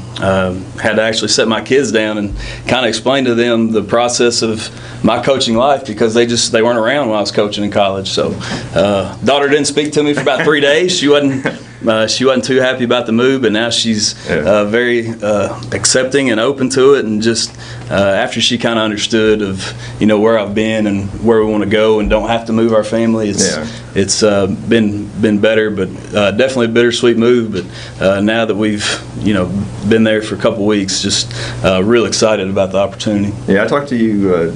had to actually set my kids down and kind of explain to them the process of my coaching life, because they weren't around when I was coaching in college. So daughter didn't speak to me for about 3 days. She wasn't too happy about the move, but now she's very accepting and open to it, and just after she kind of understood of where I've been and where we want to go and don't have to move our family, it's been better, but definitely a bittersweet move. But now that we've been there for a couple weeks, just real excited about the opportunity. Yeah, I talked to you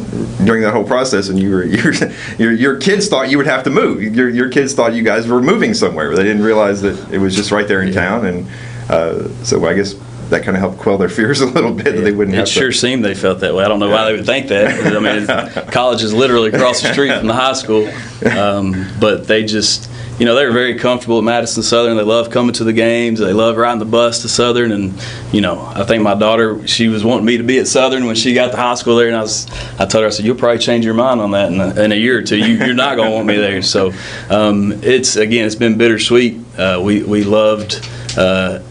during that whole process, and your kids thought you would have to move. Your kids thought you guys were moving somewhere. They didn't realize that it was just right there in town, and so I guess that kind of helped quell their fears a little bit, that they wouldn't have to. It sure seemed they felt that way. I don't know why they would think that. I mean, college is literally across the street from the high school, but they just, they were very comfortable at Madison Southern. They love coming to the games. They love riding the bus to Southern, and I think my daughter, she was wanting me to be at Southern when she got to high school there, and I told her, I said, you'll probably change your mind on that in a year or two. You're not going to want me there. So it's been bittersweet. We loved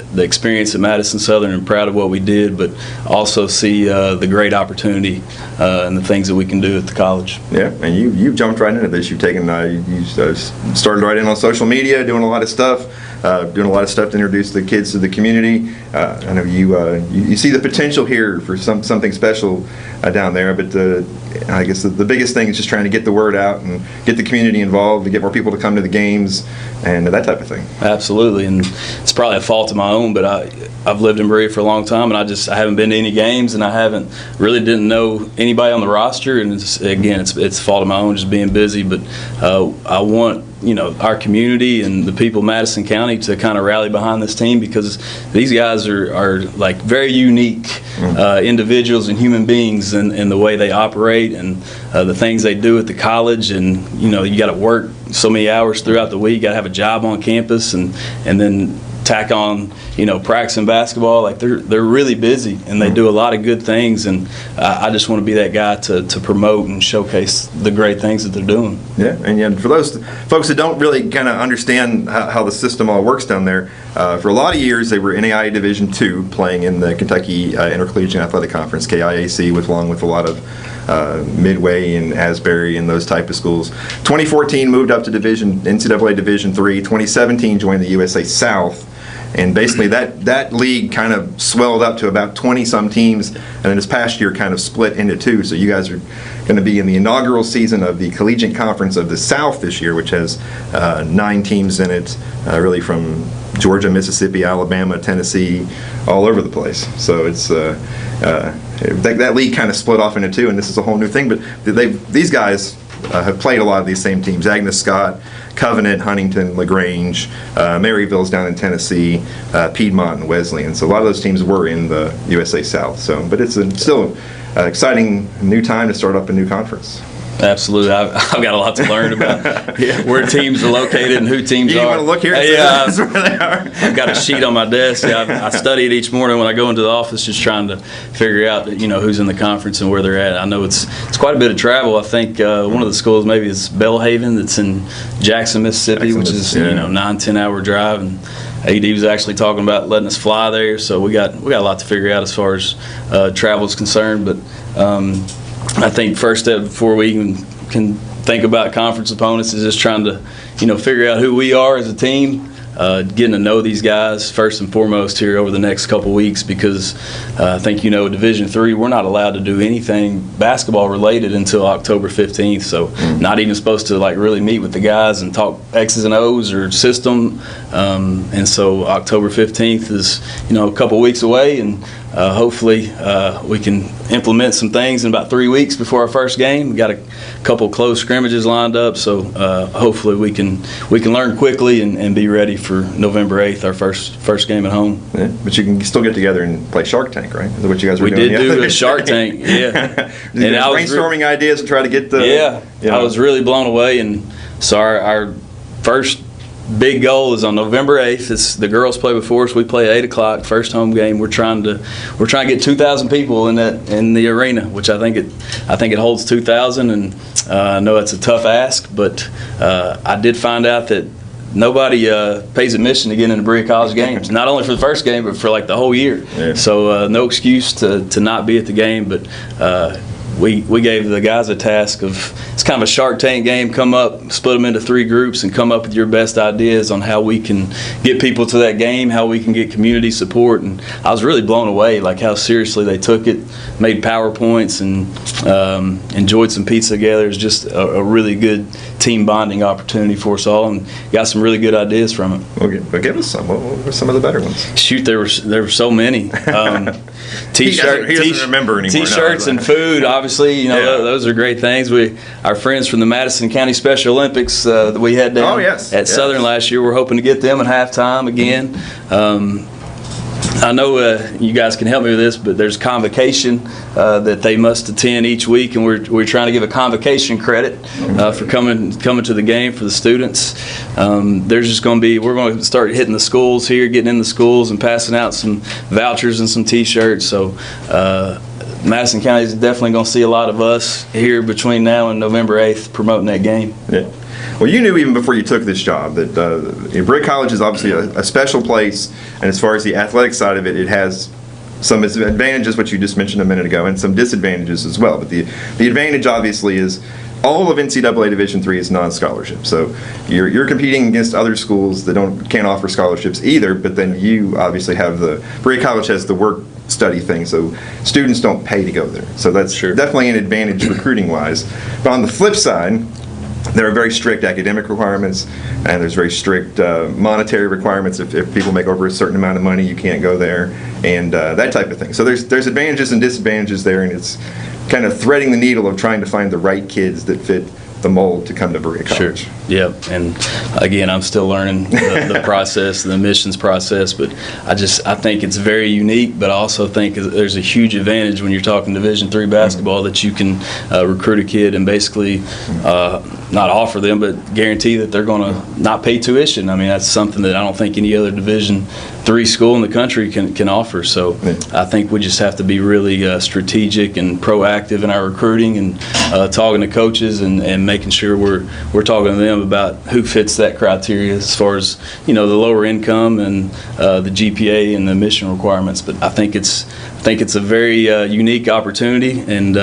the experience at Madison Southern, and proud of what we did, but also see the great opportunity and the things that we can do at the college. Yeah, and you've jumped right into this. You've taken you started right in on social media, doing a lot of stuff to introduce the kids to the community. I know you see the potential here for something special down there, but I guess the biggest thing is just trying to get the word out and get the community involved, to get more people to come to the games and that type of thing. Absolutely, and it's probably a fault of my own, but I've lived in Berea for a long time, and I haven't been to any games, and I didn't know anybody on the roster, and it's a fault of my own, just being busy. But I want our community and the people of Madison County to kind of rally behind this team, because these guys are like very unique individuals and human beings in the way they operate and the things they do at the college. And you got to work so many hours throughout the week. You got to have a job on campus, and then tack on practicing basketball. Like they're really busy, and they do a lot of good things, and I just want to be that guy to promote and showcase the great things that they're doing. Yeah, and for those folks that don't really kind of understand how the system all works down there, for a lot of years they were NAIA Division II, playing in the Kentucky Intercollegiate Athletic Conference, KIAC, along with a lot of Midway and Asbury and those type of schools. 2014 moved up to NCAA Division III. 2017 joined the USA South. And basically that league kind of swelled up to about 20-some teams, and then this past year kind of split into two. So you guys are going to be in the inaugural season of the Collegiate Conference of the South this year, which has 9 teams in it, really from Georgia, Mississippi, Alabama, Tennessee, all over the place. So it's that league kind of split off into two, and this is a whole new thing. But these guys have played a lot of these same teams: Agnes Scott, Covenant, Huntington, LaGrange, Maryville's down in Tennessee, Piedmont, and Wesleyan. So a lot of those teams were in the USA South. So, but it's still an exciting new time to start up a new conference. Absolutely. I've got a lot to learn about where teams are located and who teams are. You want to look here? Yeah, That's where they are. I've got a sheet on my desk. I study it each morning when I go into the office, just trying to figure out, who's in the conference and where they're at. I know it's quite a bit of travel. I think one of the schools maybe is Belhaven, that's in Jackson, Mississippi, which is 9-10 hour drive. And AD was actually talking about letting us fly there, so we got a lot to figure out as far as travel is concerned. But I think first step before we even can think about conference opponents is just trying to, figure out who we are as a team, getting to know these guys first and foremost here over the next couple weeks, because I think Division III, we're not allowed to do anything basketball related until October 15th. So not even supposed to really meet with the guys and talk X's and O's or system. And so October 15th is a couple weeks away, and hopefully we can implement some things in about 3 weeks before our first game. We got a couple close scrimmages lined up, so hopefully we can learn quickly and be ready for November 8th, our first game at home. Yeah, but you can still get together and play Shark Tank, right? Is that what you guys were doing? We did do a Shark Tank, yeah. And I was brainstorming ideas and try to get the I was really blown away, and so our first big goal is on November 8th. It's the girls play before us. We play at 8 o'clock, first home game. We're trying to get 2,000 people in the arena, which I think it holds 2,000, and I know that's a tough ask, but I did find out that nobody pays admission to get into Berea College games, not only for the first game, but for the whole year. Yeah. So no excuse to not be at the game, but we gave the guys a task of, it's kind of a Shark Tank game, come up, split them into 3 groups, and come up with your best ideas on how we can get people to that game, how we can get community support. And I was really blown away, how seriously they took it, made PowerPoints, and enjoyed some pizza together. It was just a really good team bonding opportunity for us all, and got some really good ideas from it. Okay, but give us some. What were some of the better ones? Shoot, there were so many. T-shirts. He doesn't remember anymore. T-shirts and food, obviously, those are great things. Our friends from the Madison County Special Olympics that we had down at Southern last year, we're hoping to get them at halftime again. I know you guys can help me with this, but there's convocation that they must attend each week, and we're trying to give a convocation credit for coming to the game for the students. We're going to start hitting the schools here, getting in the schools, and passing out some vouchers and some T-shirts. So Madison County is definitely going to see a lot of us here between now and November 8th promoting that game. Yeah. Well, you knew even before you took this job that Berea College is obviously a special place, and as far as the athletic side of it, it has some advantages, which you just mentioned a minute ago, and some disadvantages as well. But the advantage, obviously, is all of NCAA Division III is non-scholarship. So you're competing against other schools that can't offer scholarships either, but then you obviously have Berea College has the work study thing, so students don't pay to go there. So that's definitely an advantage recruiting-wise. But on the flip side, there are very strict academic requirements, and there's very strict monetary requirements. If people make over a certain amount of money, you can't go there, and that type of thing. So there's advantages and disadvantages there, and it's kind of threading the needle of trying to find the right kids that fit the mold to come to Berea College. Sure. Yep. And again, I'm still learning the process, the admissions process, but I think it's very unique, but I also think there's a huge advantage when you're talking Division III basketball that you can recruit a kid and basically not offer them, but guarantee that they're going to not pay tuition. I mean, that's something that I don't think any other Division III school in the country can offer. So I think we just have to be really strategic and proactive in our recruiting and talking to coaches and making sure we're talking to them about who fits that criteria as far as the lower income and the GPA and the admission requirements. But I think it's a very unique opportunity, and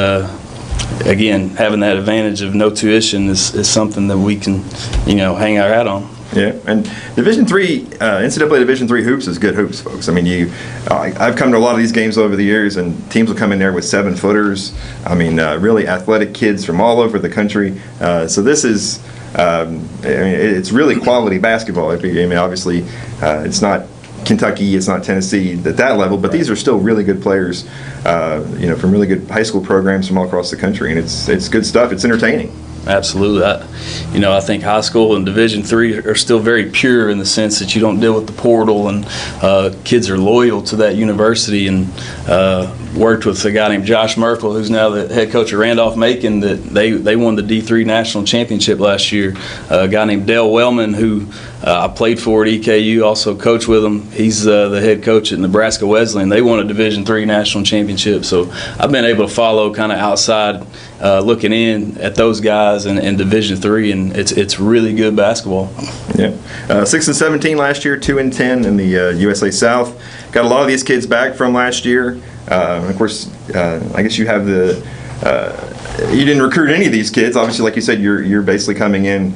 again, having that advantage of no tuition is something that we can hang our hat on. Yeah, and Division III, NCAA Division III hoops is good hoops, folks. I mean, I've come to a lot of these games over the years, and teams will come in there with 7-footers. I mean, really athletic kids from all over the country. So this is it's really quality basketball. I mean, obviously, it's not Kentucky, it's not Tennessee at that level, but these are still really good players, from really good high school programs from all across the country, and it's good stuff. It's entertaining. Absolutely. I think high school and Division III are still very pure in the sense that you don't deal with the portal, and kids are loyal to that university. And worked with a guy named Josh Merkel, who's now the head coach of Randolph-Macon, that they won the D3 national championship last year. A guy named Dale Wellman, who I played for at EKU, also coached with him. He's the head coach at Nebraska Wesleyan. They won a Division III national championship. So I've been able to follow kind of outside looking in at those guys in Division III, and it's really good basketball. Yeah, 6-17 last year, 2-10 in the USA South. Got a lot of these kids back from last year. Of course, I guess you have you didn't recruit any of these kids. Obviously, like you said, you're basically coming in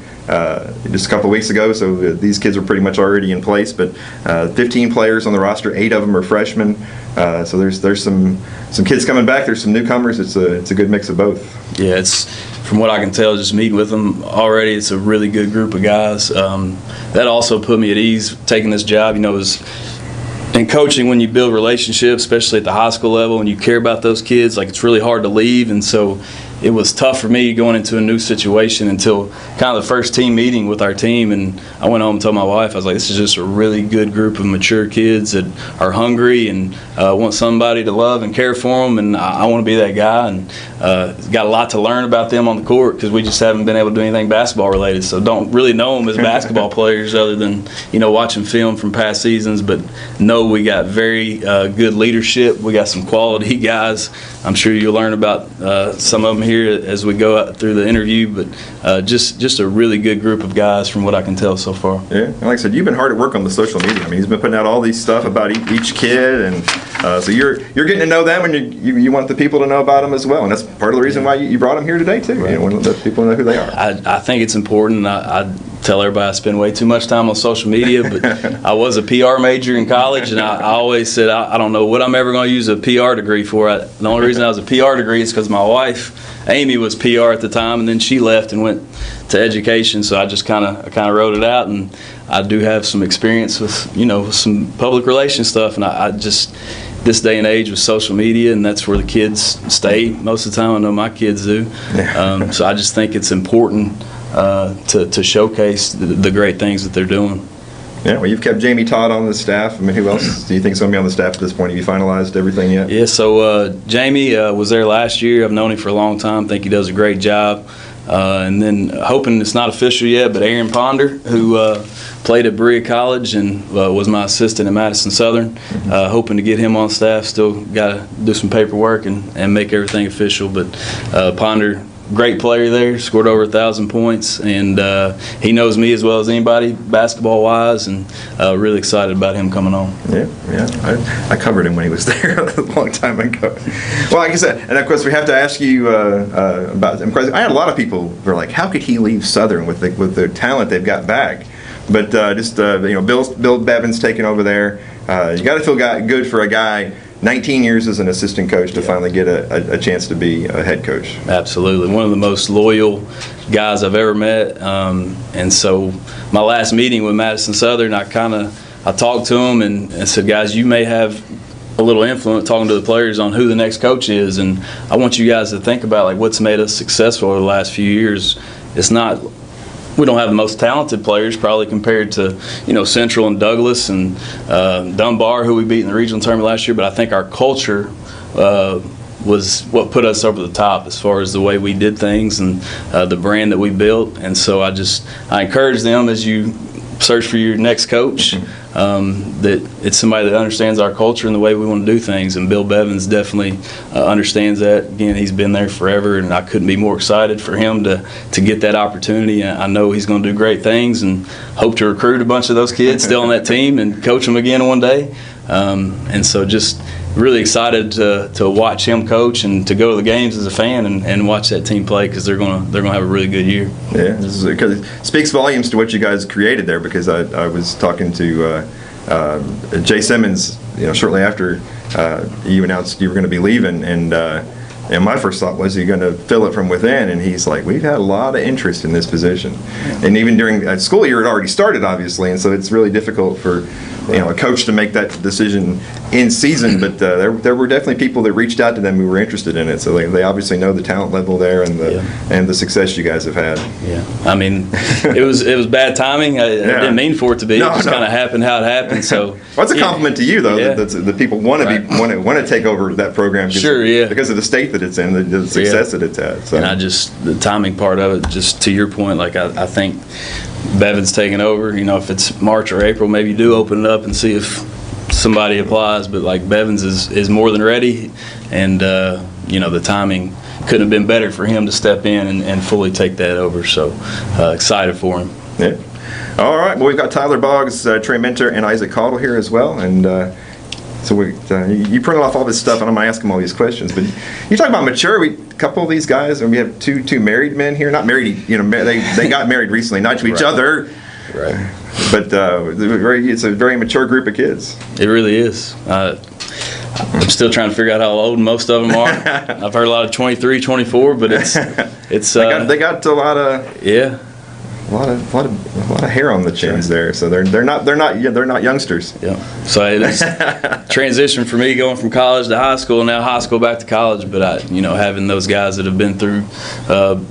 just a couple of weeks ago, so these kids are pretty much already in place. But 15 players on the roster, 8 of them are freshmen. So there's some kids coming back. There's some newcomers. It's a good mix of both. Yeah, it's from what I can tell, just meeting with them already, it's a really good group of guys. That also put me at ease taking this job. In coaching, when you build relationships, especially at the high school level, and you care about those kids, it's really hard to leave. And so it was tough for me going into a new situation until kind of the first team meeting with our team. And I went home and told my wife, I was like, this is just a really good group of mature kids that are hungry and want somebody to love and care for them. And I want to be that guy. And got a lot to learn about them on the court because we just haven't been able to do anything basketball related. So don't really know them as basketball players other than, watching film from past seasons. But know we got very good leadership. We got some quality guys. I'm sure you'll learn about some of them here as we go out through the interview, but just a really good group of guys from what I can tell so far. Yeah, and like I said, you've been hard at work on the social media. He's been putting out all these stuff about each kid, and so you're getting to know them, and you want the people to know about them as well, and that's part of the reason why you brought them here today too. Right. Want to let people know who they are. I think it's important. I tell everybody I spend way too much time on social media, but I was a PR major in college, and I always said I don't know what I'm ever going to use a PR degree for. The only reason I was a PR degree is because my wife, Amy, was PR at the time, and then she left and went to education, so I just kind of wrote it out, and I do have some experience with some public relations stuff, and I just this day and age with social media, and that's where the kids stay most of the time. I know my kids do. So I just think it's important to showcase the great things that they're doing. Yeah, well, you've kept Jamie Todd on the staff. Who else do you think is going to be on the staff at this point? Have you finalized everything yet? Yeah, so Jamie was there last year. I've known him for a long time. think he does a great job. And then hoping it's not official yet, but Aaron Ponder, who played at Berea College and was my assistant at Madison Southern, hoping to get him on staff. Still got to do some paperwork and make everything official. But Ponder, great player there, scored over 1,000 points, and he knows me as well as anybody basketball-wise, and really excited about him coming on. Yeah. I covered him when he was there a long time ago. Well, like I said, and of course we have to ask you about him. I had a lot of people who were like, how could he leave Southern with the talent they've got back? But Bill Bevan's taking over there. You got to feel good for a guy 19 years as an assistant coach to finally get a chance to be a head coach. Absolutely. One of the most loyal guys I've ever met. And so my last meeting with Madison Southern, I talked to him and said, guys, you may have a little influence talking to the players on who the next coach is. And I want you guys to think about what's made us successful over the last few years. It's not we don't have the most talented players probably compared to Central and Douglas and Dunbar, who we beat in the regional tournament last year, but I think our culture was what put us over the top as far as the way we did things and the brand that we built. And so I encourage them as you search for your next coach that it's somebody that understands our culture and the way we want to do things, and Bill Bevins definitely understands that. Again, he's been there forever, and I couldn't be more excited for him to get that opportunity. I know he's going to do great things and hope to recruit a bunch of those kids still on that team and coach them again one day. And so just really excited to watch him coach and to go to the games as a fan and watch that team play, because they're gonna have a really good year. Yeah, because it speaks volumes to what you guys created there. Because I was talking to Jay Simmons, shortly after you announced you were going to be leaving, and And my first thought was, you're going to fill it from within, and he's like, we've had a lot of interest in this position. And even during the school year, it already started, obviously, and so it's really difficult for a coach to make that decision in season, but there were definitely people that reached out to them who were interested in it, so they obviously know the talent level there and the success you guys have had. Yeah, I mean, it was bad timing. I didn't mean for it to be. It just kind of happened how it happened. So well, it's a compliment to you, though, that people want to take over that program. Sure, yeah, because of the state that it's in, the success that it's had. So. And the timing part of it, just to your point, like I think Bevan's taking over. If it's March or April, maybe you do open it up and see if somebody applies. But like Bevan's is more than ready, and the timing couldn't have been better for him to step in and fully take that over. So excited for him. Yeah. All right. Well, we've got Tyler Boggs, Trey Mentor, and Isaac Caudle here as well, and. So you printed off all this stuff, and I'm going to ask him all these questions. But you talk about mature. A couple of these guys, and we have two married men here. Not married, they got married recently, not to each other. Right. But it's a very mature group of kids. It really is. I'm still trying to figure out how old most of them are. I've heard a lot of 23, 24, but it's they got a lot of a lot of hair on the chins there, so they're not youngsters. Yeah. So it was transition for me going from college to high school, now high school back to college. But having those guys that have been through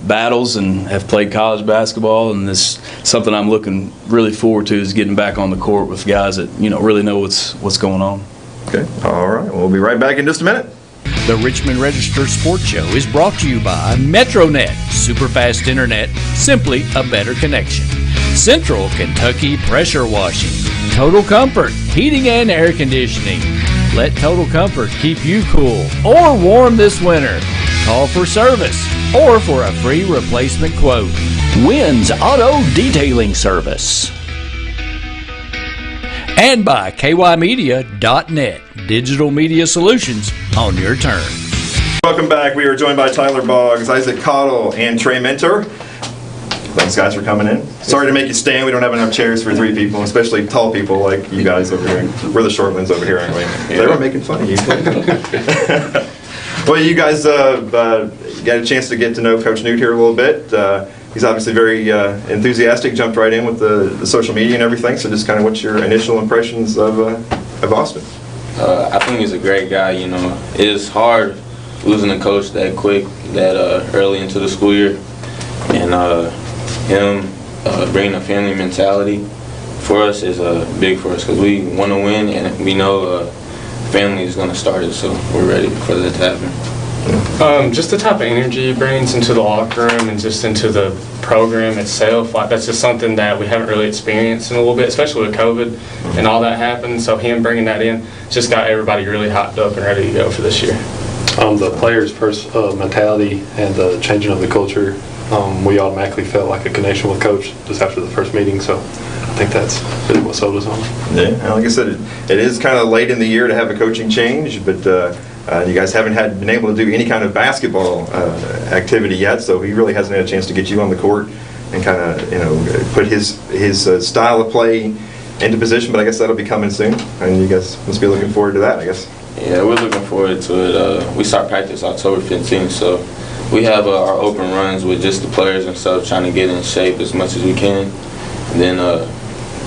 battles and have played college basketball, and this something I'm looking really forward to is getting back on the court with guys that really know what's going on. Okay. All right. We'll be right back in just a minute. The Richmond Register Sports Show is brought to you by MetroNet, superfast internet, simply a better connection. Central Kentucky Pressure Washing, Total Comfort, heating and air conditioning. Let Total Comfort keep you cool or warm this winter. Call for service or for a free replacement quote. Wynn's Auto Detailing Service. And by kymedia.net, digital media solutions on your terms. Welcome back. We are joined by Tyler Boggs, Isaac Caudle, and Trey Mentor. Thanks, guys, for coming in. Sorry to make you stand. We don't have enough chairs for three people, especially tall people like you guys over here. We're the short ones over here, aren't we? Yeah. They were making fun of you. Well, you guys got a chance to get to know Coach Newt here a little bit. He's obviously very enthusiastic, jumped right in with the social media and everything. So just kind of what's your initial impressions of Austin? I think he's a great guy. It is hard losing a coach that quick, that early into the school year. And him bringing a family mentality for us is big for us because we want to win, and we know family is going to start it, so we're ready for that to happen. Just the type of energy he brings into the locker room and just into the program itself, like that's just something that we haven't really experienced in a little bit, especially with COVID and all that happened. So him bringing that in just got everybody really hyped up and ready to go for this year. The players' first mentality and the changing of the culture, we automatically felt like a connection with Coach just after the first meeting. So I think that's really what sold us on. Yeah, and like I said, it is kind of late in the year to have a coaching change, but you guys haven't been able to do any kind of basketball activity yet, so he really hasn't had a chance to get you on the court and kind of put his style of play into position. But I guess that'll be coming soon, and you guys must be looking forward to that, I guess. Yeah, we're looking forward to it. We start practice October 15th, so we have our open runs with just the players and stuff, trying to get in shape as much as we can, and then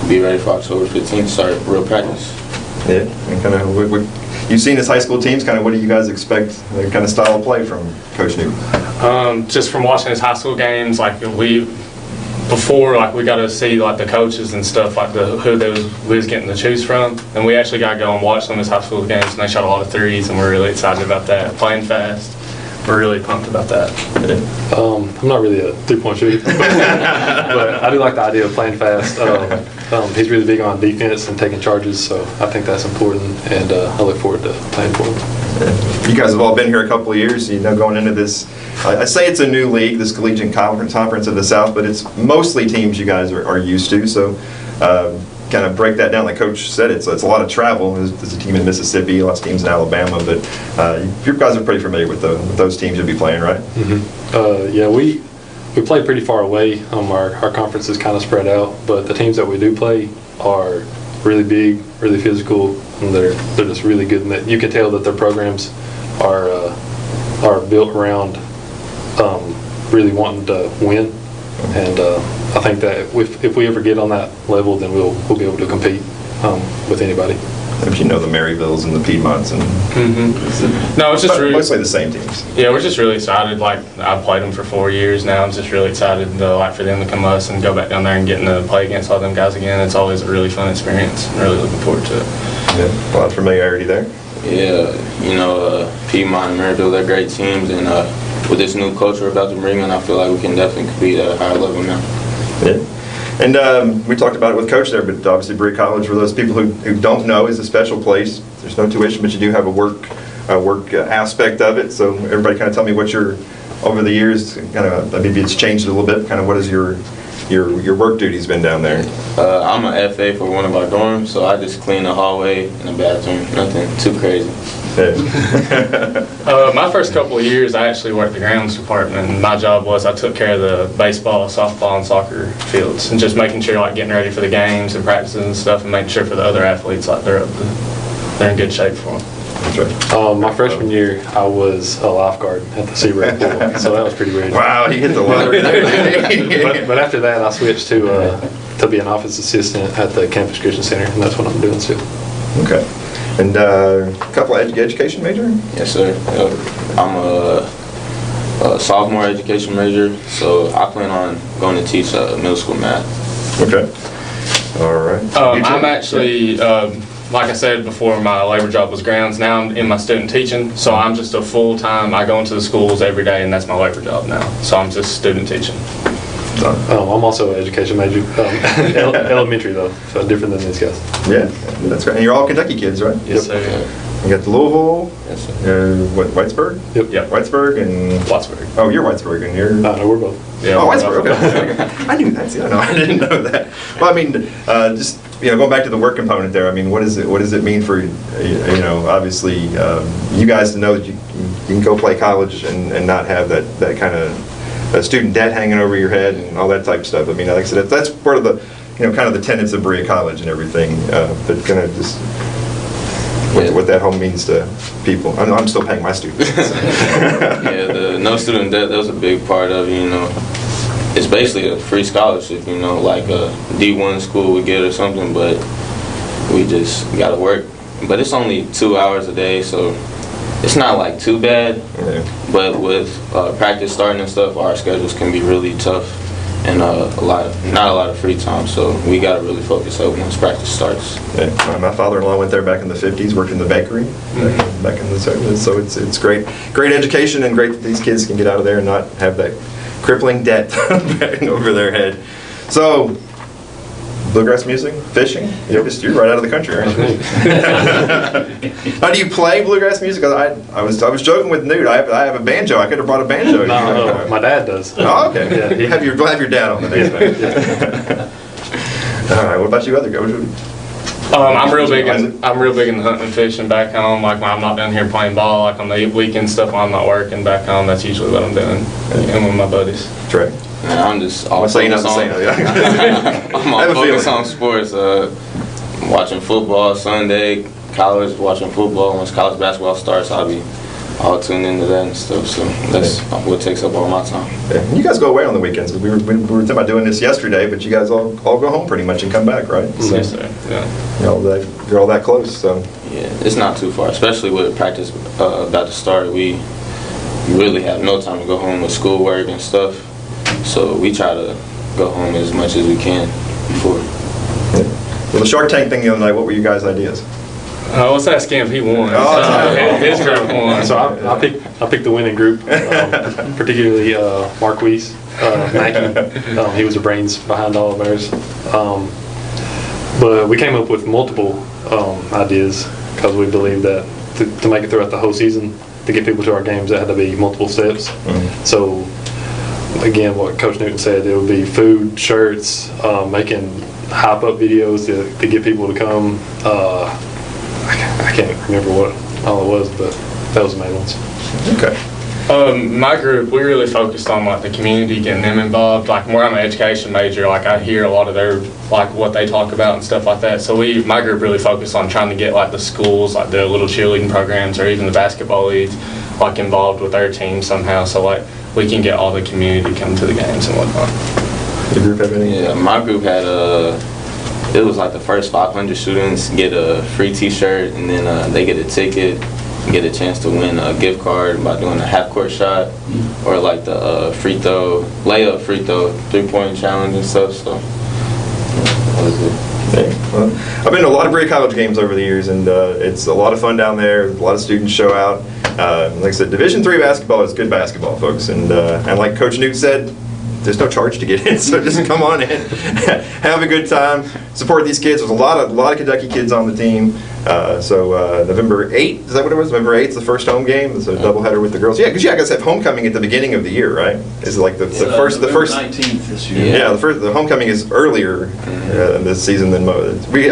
be ready for October 15th, start real practice. Yeah, and kind of you've seen his high school teams. Kind of what do you guys expect? The kind of style of play from Coach Newt? Just from watching his high school games, we got to see the coaches and stuff, who we was getting to choose from, and we actually got to go and watch some of his high school games, and they shot a lot of threes, and we're really excited about that. Playing fast, we're really pumped about that. I'm not really a three-point shooter, but I do like the idea of playing fast. He's really big on defense and taking charges, so I think that's important, and I look forward to playing for him. You guys have all been here a couple of years, going into this. I say it's a new league, this Collegiate Conference of the South, but it's mostly teams you guys are used to. So kind of break that down. Like Coach said, it's a lot of travel. There's a team in Mississippi, lots of teams in Alabama, but you guys are pretty familiar with those teams you'll be playing, right? Mm-hmm. Yeah, we play pretty far away. Our conference is kind of spread out, but the teams that we do play are really big, really physical, and they're just really good. And you can tell that their programs are are built around really wanting to win, and I think that if we ever get on that level, then we'll be able to compete with anybody. If you know the Maryvilles and the Piedmonts, and No, it's just really, mostly the same teams. yeah, we're just really excited. Like, I've played them for 4 years now. I'm just really excited to, for them to come to us and go back down there and getting to play against all them guys again. It's always a really fun experience. I'm really looking forward to it. Yeah, a lot of familiarity there. Yeah, Piedmont and Maryville, they're great teams, and with this new culture about to bring in, I feel like we can definitely compete at a higher level now. Yeah. And we talked about it with Coach there, but obviously Berea College, for those people who don't know, is a special place. There's no tuition, but you do have a work aspect of it. So everybody kind of tell me what your, over the years, kind of, maybe it's changed a little bit, kind of what has your work duties been down there? I'm an FA for one of our dorms, so I just clean the hallway and the bathroom, nothing too crazy. My first couple of years, I actually worked the grounds department, and my job was I took care of the baseball, softball, and soccer fields, and just making sure getting ready for the games and practices and stuff, and making sure for the other athletes they're in good shape for them. That's right. My freshman year, I was a lifeguard at the Sea Rec pool, so that was pretty weird. Wow, he hit the lottery there. but after that, I switched to be an office assistant at the Campus Christian Center, and that's what I'm doing still. Okay. And a couple of education major? Yes, sir. I'm a sophomore education major, so I plan on going to teach middle school math. Okay. All right. I'm actually, like I said before, my labor job was grounds. Now I'm in my student teaching, so I'm just a full-time, I go into the schools every day, and that's my labor job now. So I'm just student teaching. I'm also an education major, elementary though, so different than these guys. Yeah, that's great. And you're all Kentucky kids, right? Yes, sir. You got the Louisville, yes, sir. Whitesburg? Yep. Whitesburg and... Whitesburg. Oh, you're Whitesburg and you're... No, we're both. Yeah, Whitesburg, okay. I knew that. See, I didn't know that. Well, I mean, just, going back to the work component there, I mean, what does it mean for, obviously, you guys to know that you can go play college and not have that kind of student debt hanging over your head and all that type of stuff. I mean, like I said, that's part of the, kind of the tenets of Berea College and everything. That kind of just what that home means to people. I'm still paying my students. Yeah, the no student debt, that was a big part of it. It's basically a free scholarship. Like a D1 school would get or something, but we just gotta work. But it's only 2 hours a day, so it's not too bad. Yeah. But with practice starting and stuff, our schedules can be really tough and not a lot of free time. So we gotta really focus up once practice starts. Yeah. My father-in-law went there back in the 50s, worked in the bakery back in the 70s. So it's great education, and great that these kids can get out of there and not have that crippling debt over their head. So, bluegrass music, fishing, you're right out of the country, aren't you? Now, do you play bluegrass music? I was joking with Newt. I have a banjo. I could have brought a banjo. No, my dad does. Oh, okay. Yeah, we'll have your dad on the next time. All right. What about you, other guys? I'm real big in hunting and fishing back home. Like when I'm not down here playing ball, like on the weekend stuff when I'm not working back home, that's usually what I'm doing. And with my buddies. That's right. And I'm just all focused on sports. Watching football Sunday, college, watching football. Once college basketball starts, I'll be all tuned into that and stuff. So that's what takes up all my time. Yeah. You guys go away on the weekends. We were thinking about doing this yesterday, but you guys all go home pretty much and come back, right? So, yes, sir. Yeah. You're all that close, so. Yeah, it's not too far, especially with practice about to start. We really have no time to go home with schoolwork and stuff. So we try to go home as much as we can before. Yeah. Well, the Shark Tank thing the other night, what were you guys' ideas? Let's ask him if he won. His group won. So I picked the winning group, particularly Marquise Mackey. He was the brains behind all of ours. But we came up with multiple ideas because we believe that to make it throughout the whole season, to get people to our games, there had to be multiple steps. Mm-hmm. So again, what Coach Newton said, it would be food, shirts, making hype-up videos to get people to come. I can't remember what all it was, but that was the main ones. Okay. My group, we really focused on like the community, getting them involved. Like where I'm an education major, like I hear a lot of their like what they talk about and stuff like that. So my group really focused on trying to get like the schools, like their little cheerleading programs or even the basketball leagues, like involved with their team somehow. So like we can get all the community come to the games and whatnot. The group have any? Yeah, my group had it was like the first 500 students get a free T-shirt, and then they get a ticket, and get a chance to win a gift card by doing a half-court shot, or like the layup free throw, 3-point challenge and stuff. So that was it. Okay. Well, I've been to a lot of Berea College games over the years, and it's a lot of fun down there. A lot of students show out. Like I said, Division III basketball is good basketball, folks, and like Coach Newt said, there's no charge to get in, so just come on in, have a good time, support these kids. There's a lot of Kentucky kids on the team. So November 8th, is that what it was? November 8th is the first home game. It's a doubleheader with the girls. Yeah, because you guys have homecoming at the beginning of the year, right? Is it like the first 19th this year? Yeah, the homecoming is earlier this season than most. We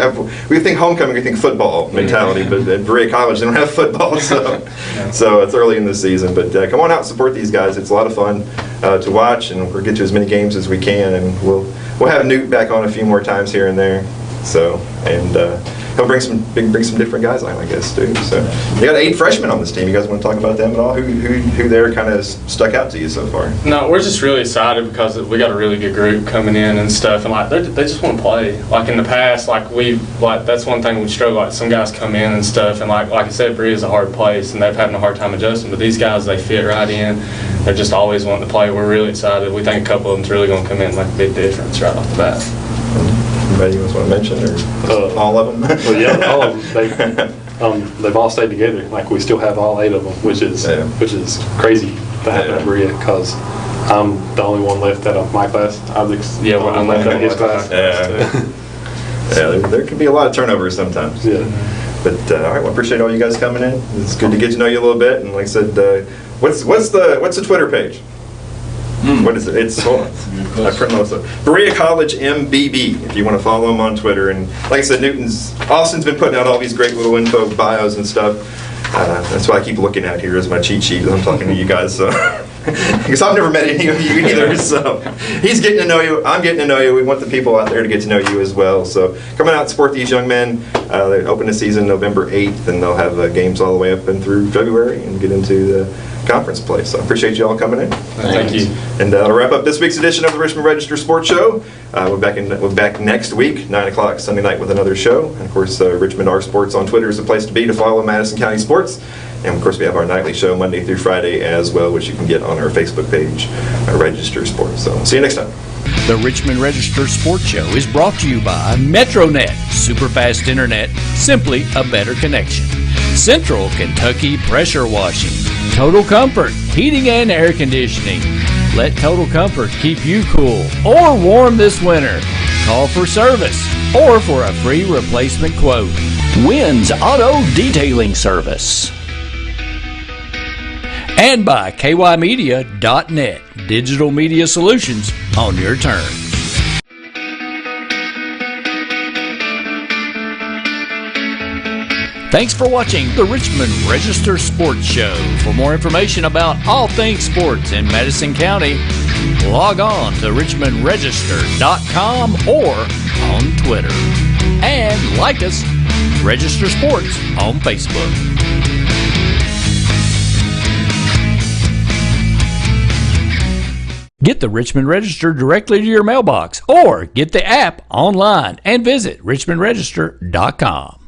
think homecoming, we think football mentality, but at Berea College they don't have football, so it's early in the season. But come on out and support these guys. It's a lot of fun to watch, and we'll get to as many games as we can, and we'll have Newt back on a few more times here and there. So he'll bring some different guys on, I guess, too. So you got 8 freshmen on this team. You guys want to talk about them at all? Who there kind of stuck out to you so far? No, we're just really excited because we got a really good group coming in and stuff, and like they just want to play. Like in the past, that's one thing we struggle. Like some guys come in and stuff, and like I said, Berea is a hard place, and they've having a hard time adjusting. But these guys, they fit right in. They're just always wanting to play. We're really excited. We think a couple of them's really going to come in and make a big difference right off the bat. Anybody else want to mention, or all of them? Well, yeah, all of them. They've all stayed together. Like we still have all 8 of them, which is crazy to happen at Berea, because I'm the only one left out of my class. I'm left out of his class. There can be a lot of turnovers sometimes. Yeah. But all right, well, appreciate all you guys coming in. It's good to get to know you a little bit. And like I said, what's the Twitter page? What is it? It's hold on. I print those up. Berea College MBB. If you want to follow them on Twitter, and like I said, Austin's been putting out all these great little info bios and stuff. That's what I keep looking at here as my cheat sheet. I'm talking to you guys, so because I've never met any of you either. So he's getting to know you. I'm getting to know you. We want the people out there to get to know you as well. So come on out and support these young men. They open the season November 8th, and they'll have games all the way up and through February and get into the conference play. So I appreciate you all coming in. Thank you. And that'll wrap up this week's edition of the Richmond Register Sports Show. We're back next week, 9 o'clock Sunday night, with another show. And of course, Richmond R Sports on Twitter is the place to be to follow Madison County sports. And of course, we have our nightly show Monday through Friday as well, which you can get on our Facebook page, Register Sports. So see you next time. The Richmond Register Sports Show is brought to you by MetroNet, superfast internet, simply a better connection. Central Kentucky Pressure Washing, Total Comfort, heating and air conditioning. Let Total Comfort keep you cool or warm this winter. Call for service or for a free replacement quote. Wynn's Auto Detailing Service. And by kymedia.net, digital media solutions on your terms. Thanks for watching the Richmond Register Sports Show. For more information about all things sports in Madison County, log on to richmondregister.com or on Twitter. And like us, Register Sports on Facebook. Get the Richmond Register directly to your mailbox or get the app online and visit richmondregister.com.